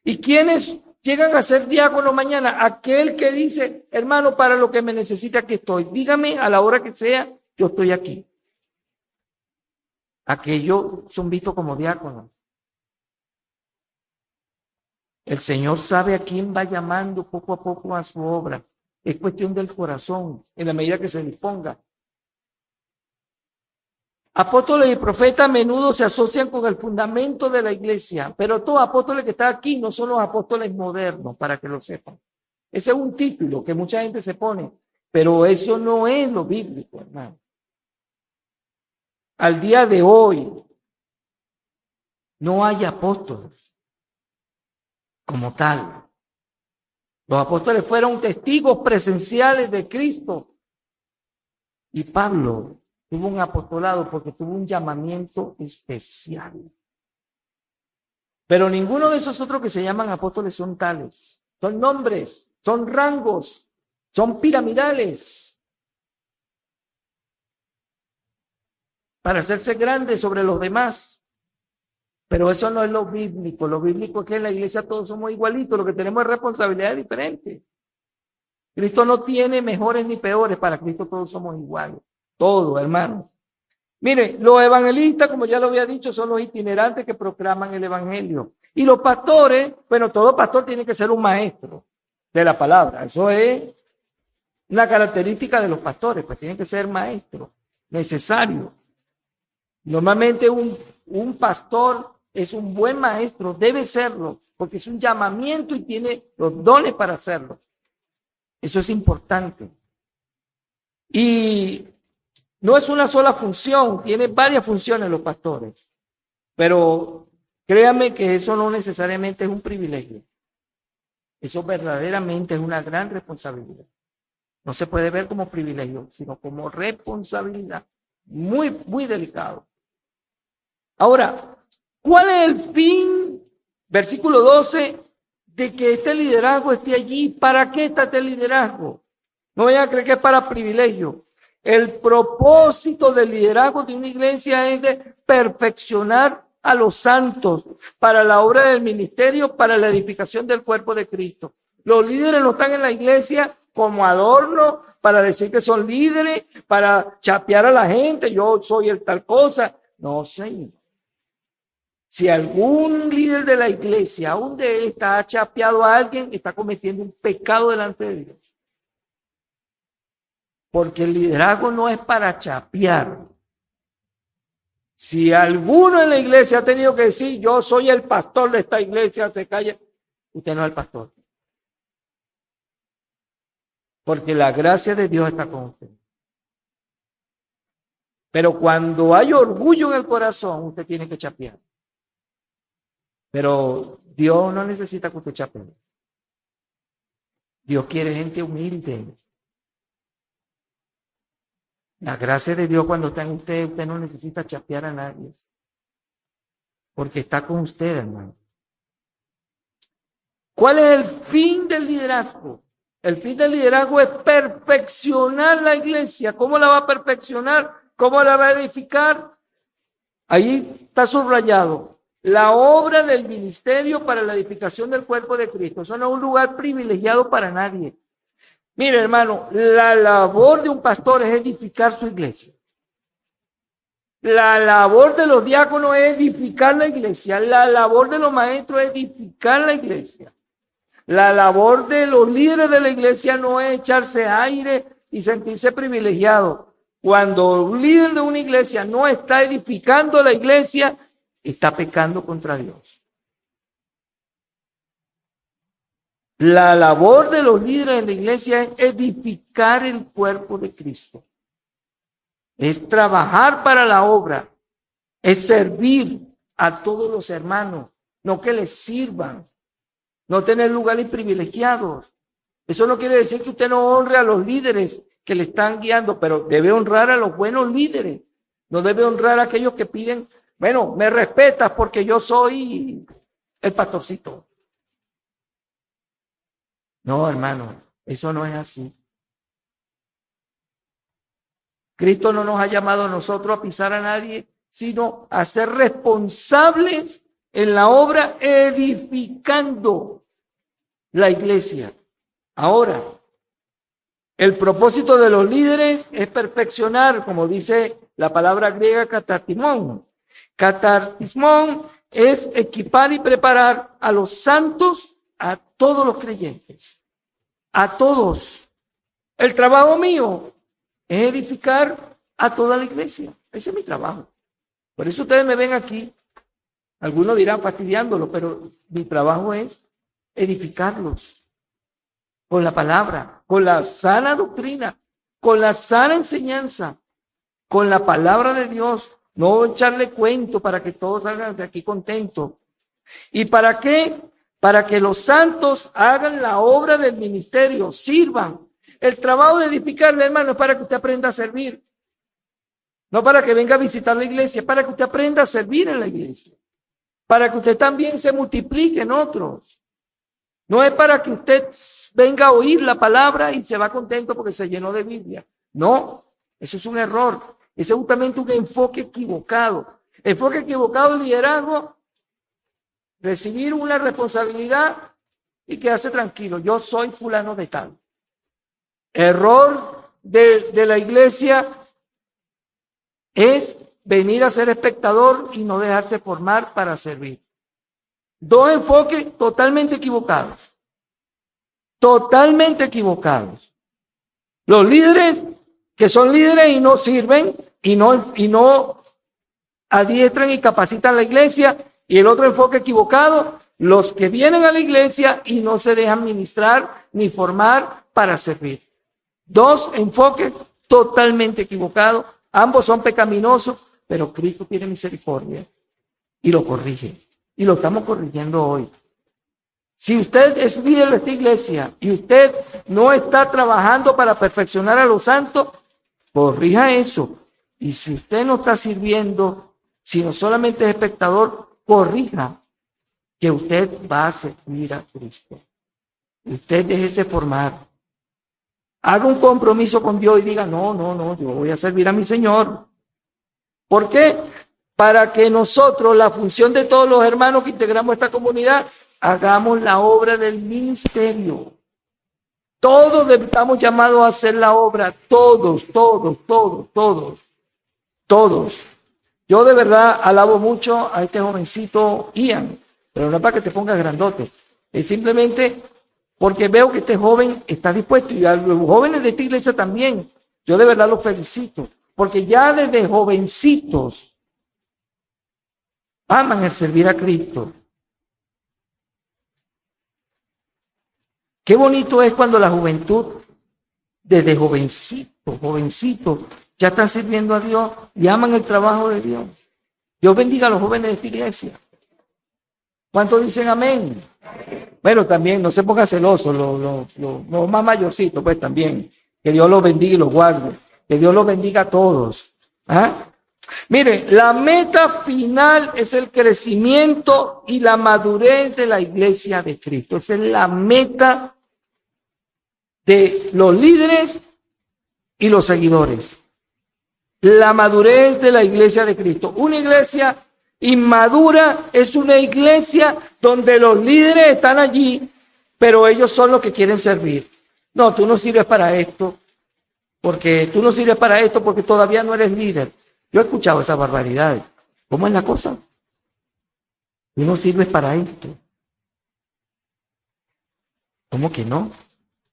¿Y quiénes llegan a ser diáconos mañana? Aquel que dice, hermano, para lo que me necesita aquí estoy. Dígame a la hora que sea, yo estoy aquí. Aquellos son vistos como diáconos. El Señor sabe a quién va llamando poco a poco a su obra. Es cuestión del corazón, en la medida que se disponga. Apóstoles y profetas a menudo se asocian con el fundamento de la iglesia, pero todos apóstoles que están aquí no son los apóstoles modernos, para que lo sepan. Ese es un título que mucha gente se pone, pero eso no es lo bíblico, hermano. Al día de hoy no hay apóstoles como tal. Los apóstoles fueron testigos presenciales de Cristo. Y Pablo tuvo un apostolado porque tuvo un llamamiento especial. Pero ninguno de esos otros que se llaman apóstoles son tales. Son nombres, son rangos, son piramidales. Para hacerse grandes sobre los demás. Pero eso no es lo bíblico. Lo bíblico es que en la iglesia todos somos igualitos. Lo que tenemos es responsabilidades diferentes. Cristo no tiene mejores ni peores. Para Cristo todos somos iguales. Todos, hermano. Mire, los evangelistas, como ya lo había dicho, son los itinerantes que proclaman el evangelio. Y los pastores, bueno, todo pastor tiene que ser un maestro. de la palabra. Eso es una característica de los pastores, pues tienen que ser maestros, necesario. Normalmente un pastor es un buen maestro, debe serlo, porque es un llamamiento y tiene los dones para hacerlo. Eso es importante. Y no es una sola función, tiene varias funciones los pastores. Pero créanme que eso no necesariamente es un privilegio. Eso verdaderamente es una gran responsabilidad. No se puede ver como privilegio, sino como responsabilidad. Muy, muy delicado. Ahora, ¿cuál es el fin? Versículo 12, de que este liderazgo esté allí. ¿Para qué está este liderazgo? No vayan a creer que es para privilegio. El propósito del liderazgo de una iglesia es de perfeccionar a los santos para la obra del ministerio, para la edificación del cuerpo de Cristo. Los líderes no están en la iglesia como adorno para decir que son líderes, para chapear a la gente, yo soy el tal cosa. No, señor. Si algún líder de la iglesia, aún de esta, ha chapeado a alguien, está cometiendo un pecado delante de Dios. Porque el liderazgo no es para chapear. Si alguno en la iglesia ha tenido que decir, yo soy el pastor de esta iglesia, se calla, usted no es el pastor. Porque la gracia de Dios está con usted. Pero cuando hay orgullo en el corazón, usted tiene que chapear. Pero Dios no necesita que usted chapee. Dios quiere gente humilde. La gracia de Dios cuando está en usted, usted no necesita chapear a nadie. Porque está con usted, hermano. ¿Cuál es el fin del liderazgo? El fin del liderazgo es perfeccionar la iglesia. ¿Cómo la va a perfeccionar? ¿Cómo la va a edificar? Ahí está subrayado. La obra del ministerio para la edificación del cuerpo de Cristo. Eso no es un lugar privilegiado para nadie. Mire, hermano, la labor de un pastor es edificar su iglesia. La labor de los diáconos es edificar la iglesia. La labor de los maestros es edificar la iglesia. La labor de los líderes de la iglesia no es echarse aire y sentirse privilegiado. Cuando un líder de una iglesia no está edificando la iglesia, está pecando contra Dios. La labor de los líderes de la iglesia es edificar el cuerpo de Cristo. Es trabajar para la obra. Es servir a todos los hermanos. No que les sirvan. No tener lugares privilegiados. Eso no quiere decir que usted no honre a los líderes que le están guiando, pero debe honrar a los buenos líderes. No debe honrar a aquellos que piden, bueno, me respetas porque yo soy el pastorcito. No, hermano, eso no es así. Cristo no nos ha llamado a nosotros a pisar a nadie, sino a ser responsables en la obra edificando la iglesia. Ahora, el propósito de los líderes es perfeccionar, como dice la palabra griega catartismón. Catartismón es equipar y preparar a los santos, a todos los creyentes, a todos. El trabajo mío es edificar a toda la iglesia. Ese es mi trabajo. Por eso ustedes me ven aquí. Algunos dirán fastidiándolo, pero mi trabajo es edificarlos con la palabra, con la sana doctrina, con la sana enseñanza, con la palabra de Dios. No echarle cuento para que todos salgan de aquí contentos. ¿Y para qué? Para que los santos hagan la obra del ministerio, sirvan. El trabajo de edificarle, hermano, es para que usted aprenda a servir. No para que venga a visitar la iglesia, para que usted aprenda a servir en la iglesia. Para que usted también se multiplique en otros. No es para que usted venga a oír la palabra y se va contento porque se llenó de Biblia. No, eso es un error. Ese es justamente un enfoque equivocado. Enfoque equivocado del liderazgo. Recibir una responsabilidad y quedarse tranquilo. Yo soy fulano de tal. Error de la iglesia es venir a ser espectador y no dejarse formar para servir. Dos enfoques totalmente equivocados. totalmente equivocados. Los líderes que son líderes y no sirven y no adiestran y capacitan la iglesia, y el otro enfoque equivocado, los que vienen a la iglesia y no se dejan ministrar ni formar para servir. Dos enfoques totalmente equivocados, ambos son pecaminosos, pero Cristo tiene misericordia y lo corrige, y lo estamos corrigiendo hoy. Si usted es líder de esta iglesia y usted no está trabajando para perfeccionar a los santos, corrija eso. Y si usted no está sirviendo, sino solamente es espectador, corrija que usted va a servir a Cristo. Usted déjese formar. Haga un compromiso con Dios y diga, no, yo voy a servir a mi Señor. ¿Por qué? Para que nosotros, la función de todos los hermanos que integramos esta comunidad, hagamos la obra del ministerio. Todos estamos llamados a hacer la obra, todos. Yo de verdad alabo mucho a este jovencito Ian, pero no es para que te pongas grandote, es simplemente porque veo que este joven está dispuesto, y a los jóvenes de esta iglesia también. Yo de verdad los felicito, porque ya desde jovencitos aman el servir a Cristo. Qué bonito es cuando la juventud, desde jovencito, ya están sirviendo a Dios y aman el trabajo de Dios. Dios bendiga a los jóvenes de esta iglesia. ¿Cuántos dicen amén? Bueno, también no se ponga celoso, los más mayorcitos, pues también. Que Dios los bendiga y los guarde. Que Dios los bendiga a todos. ¿Ah? Mire, la meta final es el crecimiento y la madurez de la iglesia de Cristo. Esa es la meta de los líderes y los seguidores. La madurez de la iglesia de Cristo. Una iglesia inmadura es una iglesia donde los líderes están allí, pero ellos son los que quieren servir. No, tú no sirves para esto, porque todavía no eres líder. Yo he escuchado esas barbaridades. ¿Cómo es la cosa? Tú no sirves para esto. ¿Cómo que no?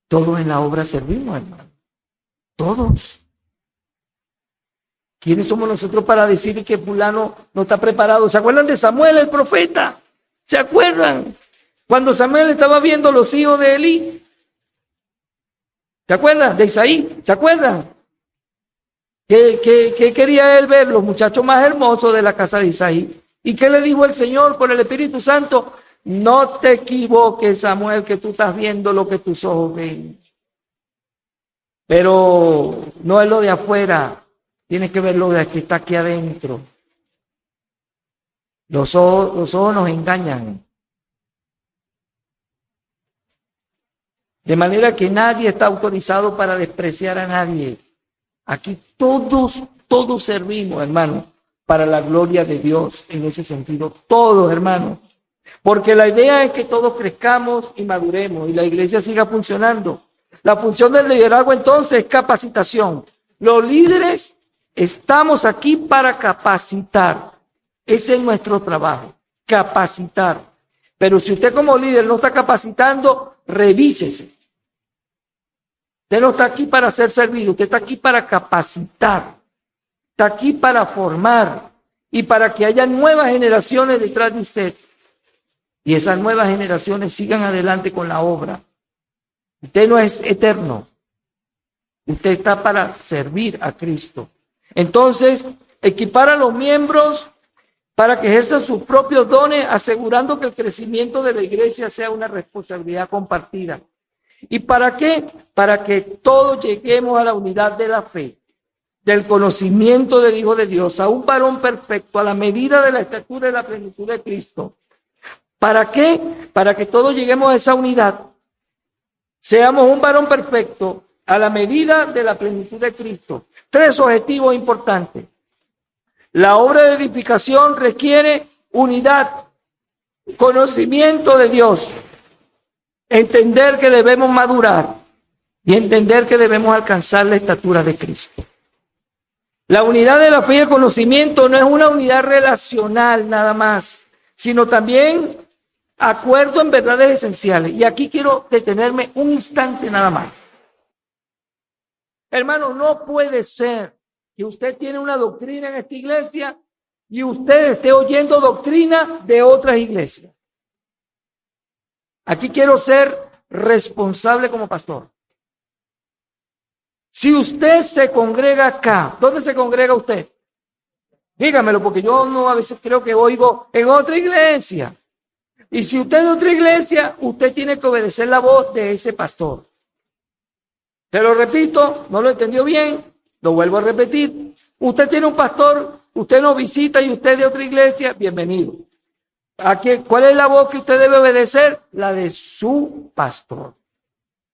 Todos en la obra servimos, hermano. Todos. ¿Quiénes somos nosotros para decir que fulano no está preparado? ¿Se acuerdan de Samuel, el profeta? ¿Se acuerdan? Cuando Samuel estaba viendo los hijos de Elí. ¿Se acuerdan? De Isaí. ¿Se acuerdan? ¿Qué quería él ver? Los muchachos más hermosos de la casa de Isaí. ¿Y qué le dijo el Señor por el Espíritu Santo? No te equivoques, Samuel, que tú estás viendo lo que tus ojos ven. Pero no es lo de afuera. Tienes que ver lo de que está aquí adentro. Los ojos nos engañan. De manera que nadie está autorizado para despreciar a nadie. Aquí todos servimos, hermano, para la gloria de Dios en ese sentido. Todos, hermanos. Porque la idea es que todos crezcamos y maduremos y la iglesia siga funcionando. La función del liderazgo entonces es capacitación. Los líderes estamos aquí para capacitar. Ese es nuestro trabajo, capacitar. Pero si usted como líder no está capacitando, revísese. Usted no está aquí para ser servido, usted está aquí para capacitar. Está aquí para formar y para que haya nuevas generaciones detrás de usted. Y esas nuevas generaciones sigan adelante con la obra. Usted no es eterno. Usted está para servir a Cristo. Entonces, equipar a los miembros para que ejerzan sus propios dones, asegurando que el crecimiento de la iglesia sea una responsabilidad compartida. ¿Y para qué? Para que todos lleguemos a la unidad de la fe, del conocimiento del Hijo de Dios, a un varón perfecto, a la medida de la estatura y la plenitud de Cristo. ¿Para qué? Para que todos lleguemos a esa unidad. Seamos un varón perfecto a la medida de la plenitud de Cristo. 3 objetivos importantes. La obra de edificación requiere unidad, conocimiento de Dios, entender que debemos madurar y entender que debemos alcanzar la estatura de Cristo. La unidad de la fe y el conocimiento no es una unidad relacional nada más, sino también Acuerdo en verdades esenciales. Y aquí quiero detenerme un instante nada más. Hermano, no puede ser que usted tiene una doctrina en esta iglesia y usted esté oyendo doctrina de otras iglesias. Aquí quiero ser responsable como pastor. Si usted se congrega acá, ¿dónde se congrega usted? Dígamelo, porque yo no a veces creo que oigo en otra iglesia. Y si usted es de otra iglesia, usted tiene que obedecer la voz de ese pastor. Te lo repito, no lo entendió bien, lo vuelvo a repetir. Usted tiene un pastor, usted nos visita y usted es de otra iglesia, bienvenido. ¿Cuál es la voz que usted debe obedecer? La de su pastor.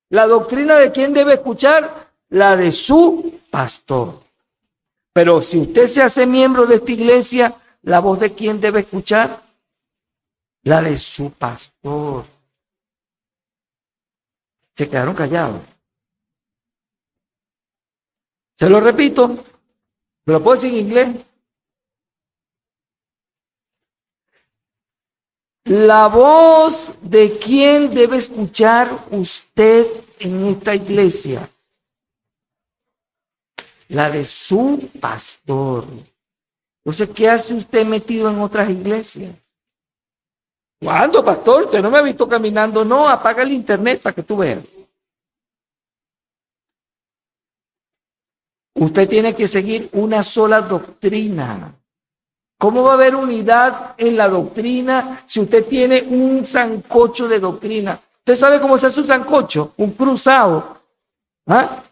La doctrina de quién debe escuchar, la de su pastor. Pero si usted se hace miembro de esta iglesia, ¿la voz de quién debe escuchar? La de su pastor. Se quedaron callados. Se lo repito, ¿me lo puedo decir en inglés? La voz de quién debe escuchar usted en esta iglesia. La de su pastor. Entonces, ¿qué hace usted metido en otras iglesias? ¿Cuándo, pastor? Usted no me ha visto caminando. No, apaga el internet para que tú veas. Usted tiene que seguir una sola doctrina. ¿Cómo va a haber unidad en la doctrina si usted tiene un sancocho de doctrina? ¿Usted sabe cómo se hace un sancocho? Un cruzado. ¿Ah?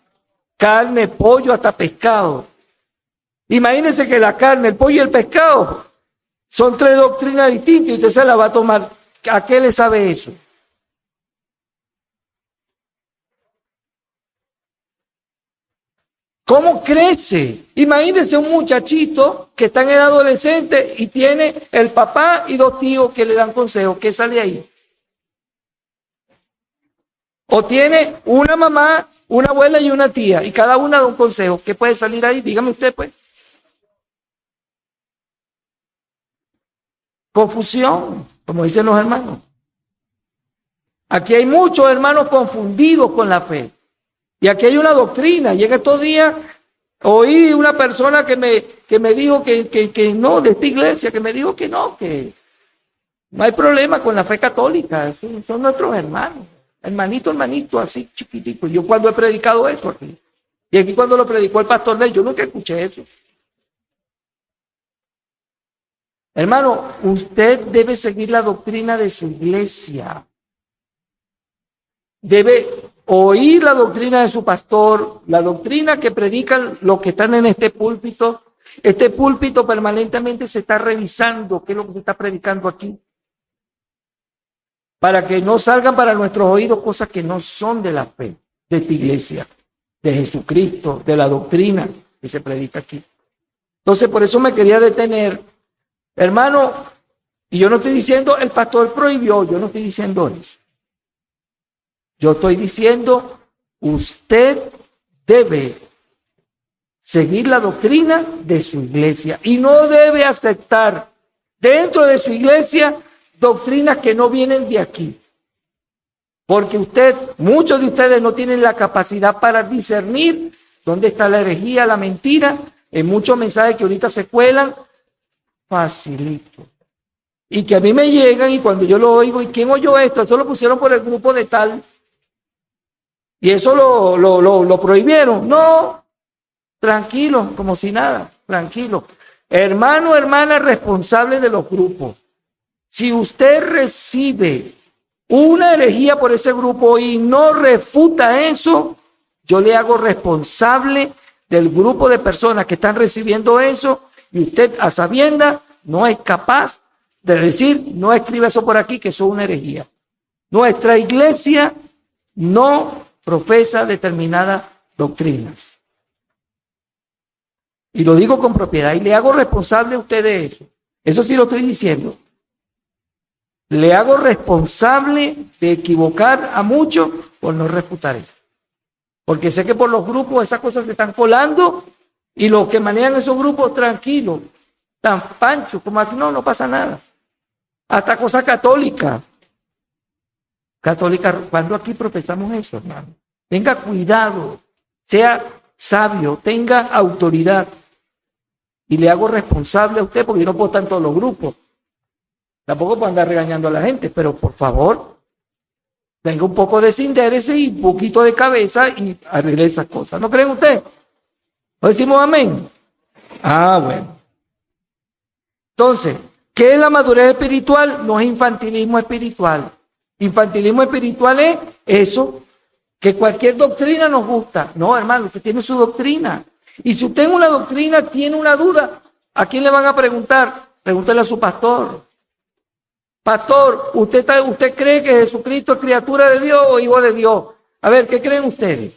Carne, pollo, hasta pescado. Imagínense que la carne, el pollo y el pescado son tres doctrinas distintas y usted se la va a tomar. ¿A qué le sabe eso? ¿Cómo crece? Imagínense un muchachito que está en el adolescente y tiene el papá y dos tíos que le dan consejos. ¿Qué sale ahí? O tiene una mamá, una abuela y una tía y cada una da un consejo. ¿Qué puede salir ahí? Dígame usted, pues. Confusión, como dicen los hermanos. Aquí hay muchos hermanos confundidos con la fe. Y aquí hay una doctrina. Y en estos días oí una persona que me dijo que no, de esta iglesia, que me dijo que no hay problema con la fe católica. Son nuestros hermanos. Hermanito, así chiquitico. Yo cuando he predicado eso aquí. Y aquí cuando lo predicó el pastor Ney, yo nunca escuché eso. Hermano, usted debe seguir la doctrina de su iglesia. Debe oír la doctrina de su pastor, la doctrina que predican los que están en este púlpito. Este púlpito permanentemente se está revisando qué es lo que se está predicando aquí. Para que no salgan para nuestros oídos cosas que no son de la fe, de esta iglesia, de Jesucristo, de la doctrina que se predica aquí. Entonces, por eso me quería detener, hermano, y yo no estoy diciendo el pastor prohibió, yo no estoy diciendo eso. Yo estoy diciendo, usted debe seguir la doctrina de su iglesia y no debe aceptar dentro de su iglesia doctrinas que no vienen de aquí. Porque muchos de ustedes no tienen la capacidad para discernir dónde está la herejía, la mentira, en muchos mensajes que ahorita se cuelan, facilito. Y que a mí me llegan y cuando yo lo oigo, ¿y quién oyó esto? Eso lo pusieron por el grupo de tal. Y eso lo prohibieron. No, tranquilo, como si nada, tranquilo. Hermano, hermana, responsable de los grupos. Si usted recibe una herejía por ese grupo y no refuta eso, yo le hago responsable del grupo de personas que están recibiendo eso y usted a sabiendas no es capaz de decir, no escribe eso por aquí, que eso es una herejía. Nuestra iglesia no profesa determinadas doctrinas. Y lo digo con propiedad y le hago responsable a usted de eso. Eso sí lo estoy diciendo. Le hago responsable de equivocar a muchos por no refutar eso. Porque sé que por los grupos esas cosas se están colando y los que manejan esos grupos tranquilos, tan panchos, como aquí no pasa nada. Hasta cosa católica. católica. ¿Cuándo aquí profesamos eso, hermano? Tenga cuidado, sea sabio, tenga autoridad. Y le hago responsable a usted porque yo no puedo estar en todos los grupos. Tampoco puedo andar regañando a la gente, pero por favor, tenga un poco de sindérese y un poquito de cabeza y arregle esas cosas. ¿No creen ustedes? ¿No decimos amén? Ah, bueno. Entonces, ¿qué es la madurez espiritual? No es infantilismo espiritual. Infantilismo espiritual es eso, que cualquier doctrina nos gusta. No, hermano, usted tiene su doctrina. Y si usted en una doctrina tiene una duda, ¿a quién le van a preguntar? Pregúntele a su pastor. Pastor, ¿usted cree que Jesucristo es criatura de Dios o hijo de Dios? A ver, ¿qué creen ustedes?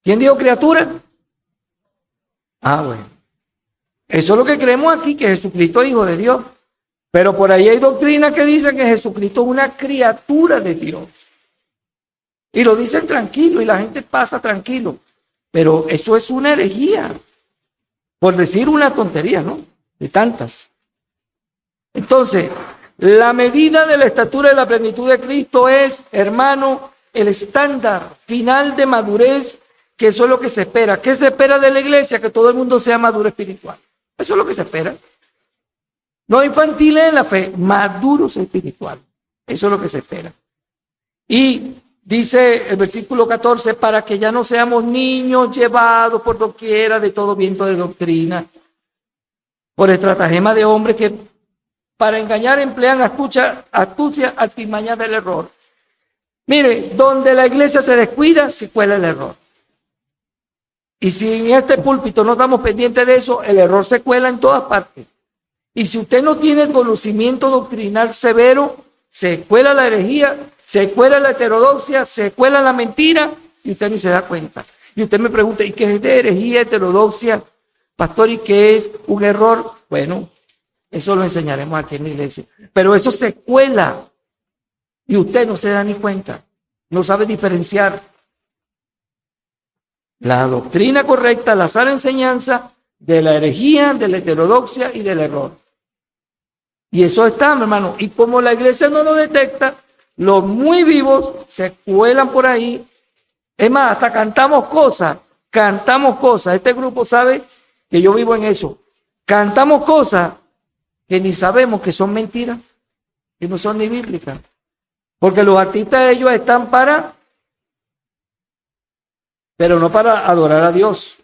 ¿Quién dijo criatura? Ah, bueno. Eso es lo que creemos aquí, que Jesucristo es hijo de Dios. Pero por ahí hay doctrinas que dicen que Jesucristo es una criatura de Dios. Y lo dicen tranquilo y la gente pasa tranquilo. Pero eso es una herejía. Por decir una tontería, ¿no? De tantas. Entonces, la medida de la estatura de la plenitud de Cristo es, hermano, el estándar final de madurez, que eso es lo que se espera. ¿Qué se espera de la iglesia? Que todo el mundo sea maduro espiritual. Eso es lo que se espera. No infantiles en la fe, maduros espiritual. Eso es lo que se espera. Y dice el versículo 14, para que ya no seamos niños llevados por doquiera de todo viento de doctrina, por estratagema de hombres que para engañar emplean astucia, artimaña del error. Mire, donde la iglesia se descuida, se cuela el error. Y si en este púlpito no estamos pendientes de eso, el error se cuela en todas partes. Y si usted no tiene conocimiento doctrinal severo, se cuela la herejía, se cuela la heterodoxia, se cuela la mentira, y usted ni se da cuenta. Y usted me pregunta, ¿y qué es de herejía, heterodoxia, pastor, y qué es un error? Bueno, eso lo enseñaremos aquí en la iglesia. Pero eso se cuela, y usted no se da ni cuenta, no sabe diferenciar la doctrina correcta, la sana enseñanza, de la herejía, de la heterodoxia y del error. Y eso está, mi hermano. Y como la iglesia no lo detecta, los muy vivos se cuelan por ahí. Es más, hasta cantamos cosas. Este grupo sabe que yo vivo en eso. Cantamos cosas que ni sabemos que son mentiras, que no son ni bíblicas. Porque los artistas de ellos están pero no para adorar a Dios.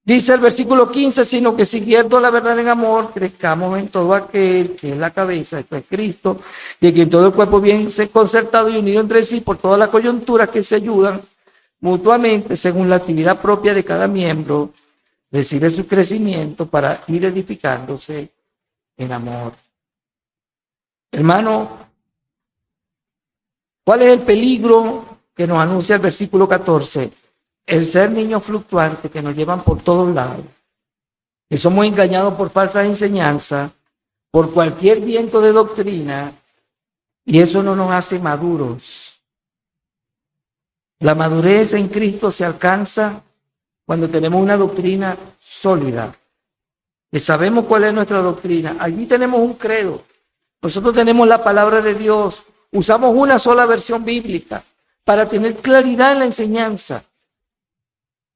Dice el versículo 15, sino que siguiendo la verdad en amor, crezcamos en todo aquel que es la cabeza, esto es Cristo, y en quien todo el cuerpo bien concertado y unido entre sí por todas las coyunturas que se ayudan mutuamente según la actividad propia de cada miembro, recibe su crecimiento para ir edificándose en amor. Hermano, ¿cuál es el peligro que nos anuncia el versículo 14? El ser niños fluctuantes que nos llevan por todos lados, que somos engañados por falsas enseñanzas, por cualquier viento de doctrina, y eso no nos hace maduros. La madurez en Cristo se alcanza cuando tenemos una doctrina sólida, que sabemos cuál es nuestra doctrina. Allí tenemos un credo. Nosotros tenemos la palabra de Dios. Usamos una sola versión bíblica para tener claridad en la enseñanza.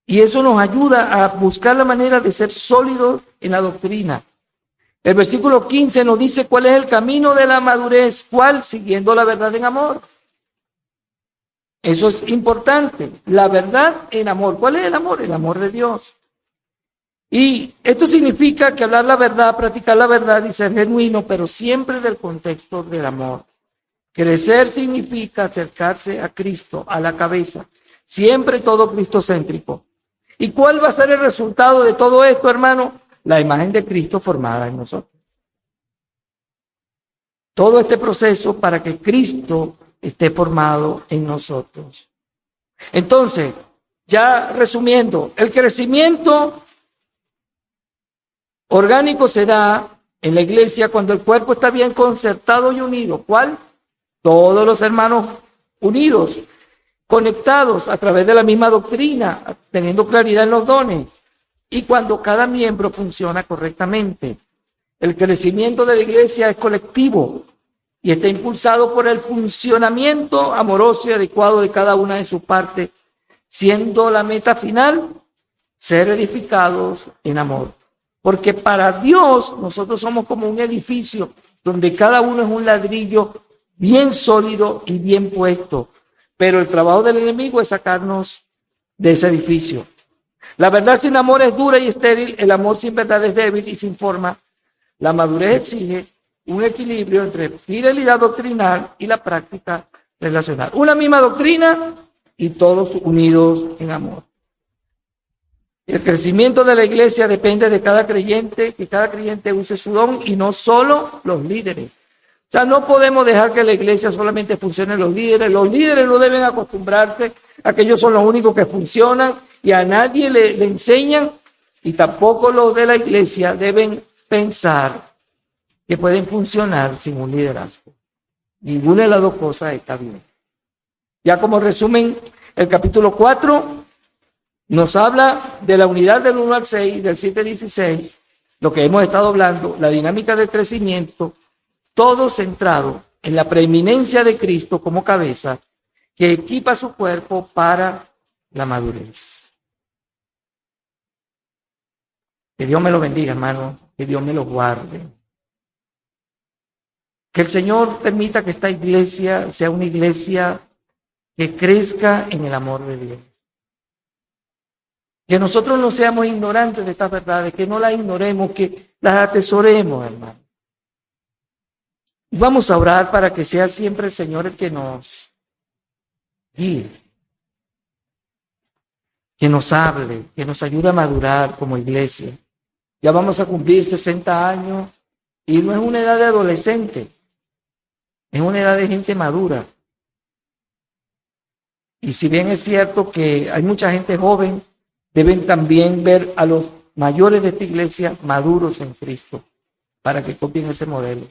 Y eso nos ayuda a buscar la manera de ser sólidos en la doctrina. El versículo 15 nos dice cuál es el camino de la madurez. ¿Cuál? Siguiendo la verdad en amor. Eso es importante. La verdad en amor. ¿Cuál es el amor? El amor de Dios. Y esto significa que hablar la verdad, practicar la verdad y ser genuino, pero siempre del contexto del amor. Crecer significa acercarse a Cristo, a la cabeza. Siempre todo cristocéntrico. ¿Y cuál va a ser el resultado de todo esto, hermano? La imagen de Cristo formada en nosotros. Todo este proceso para que Cristo esté formado en nosotros. Entonces, ya resumiendo, el crecimiento orgánico se da en la iglesia cuando el cuerpo está bien concertado y unido. ¿Cuál? Todos los hermanos unidos, conectados a través de la misma doctrina, teniendo claridad en los dones, y cuando cada miembro funciona correctamente. El crecimiento de la iglesia es colectivo, y está impulsado por el funcionamiento amoroso y adecuado de cada una de sus partes, siendo la meta final ser edificados en amor. Porque para Dios nosotros somos como un edificio donde cada uno es un ladrillo bien sólido y bien puesto. Pero el trabajo del enemigo es sacarnos de ese edificio. La verdad sin amor es dura y estéril, el amor sin verdad es débil y sin forma. La madurez exige un equilibrio entre fidelidad doctrinal y la práctica relacional. Una misma doctrina y todos unidos en amor. El crecimiento de la iglesia depende de cada creyente, que cada creyente use su don y no solo los líderes. O sea, no podemos dejar que la iglesia solamente funcione los líderes. Los líderes no deben acostumbrarse a que ellos son los únicos que funcionan y a nadie le enseñan, y tampoco los de la iglesia deben pensar que pueden funcionar sin un liderazgo. Ninguna de las dos cosas está bien. Ya como resumen, el capítulo 4 nos habla de la unidad del 1 al 6, del 7 al 16, lo que hemos estado hablando, la dinámica del crecimiento, todo centrado en la preeminencia de Cristo como cabeza, que equipa su cuerpo para la madurez. Que Dios me lo bendiga, hermano, que Dios me lo guarde. Que el Señor permita que esta iglesia sea una iglesia que crezca en el amor de Dios. Que nosotros no seamos ignorantes de estas verdades, que no las ignoremos, que las atesoremos, hermano. Vamos a orar para que sea siempre el Señor el que nos guíe, que nos hable, que nos ayude a madurar como iglesia. Ya vamos a cumplir 60 años y no es una edad de adolescente, es una edad de gente madura. Y si bien es cierto que hay mucha gente joven, deben también ver a los mayores de esta iglesia maduros en Cristo para que copien ese modelo.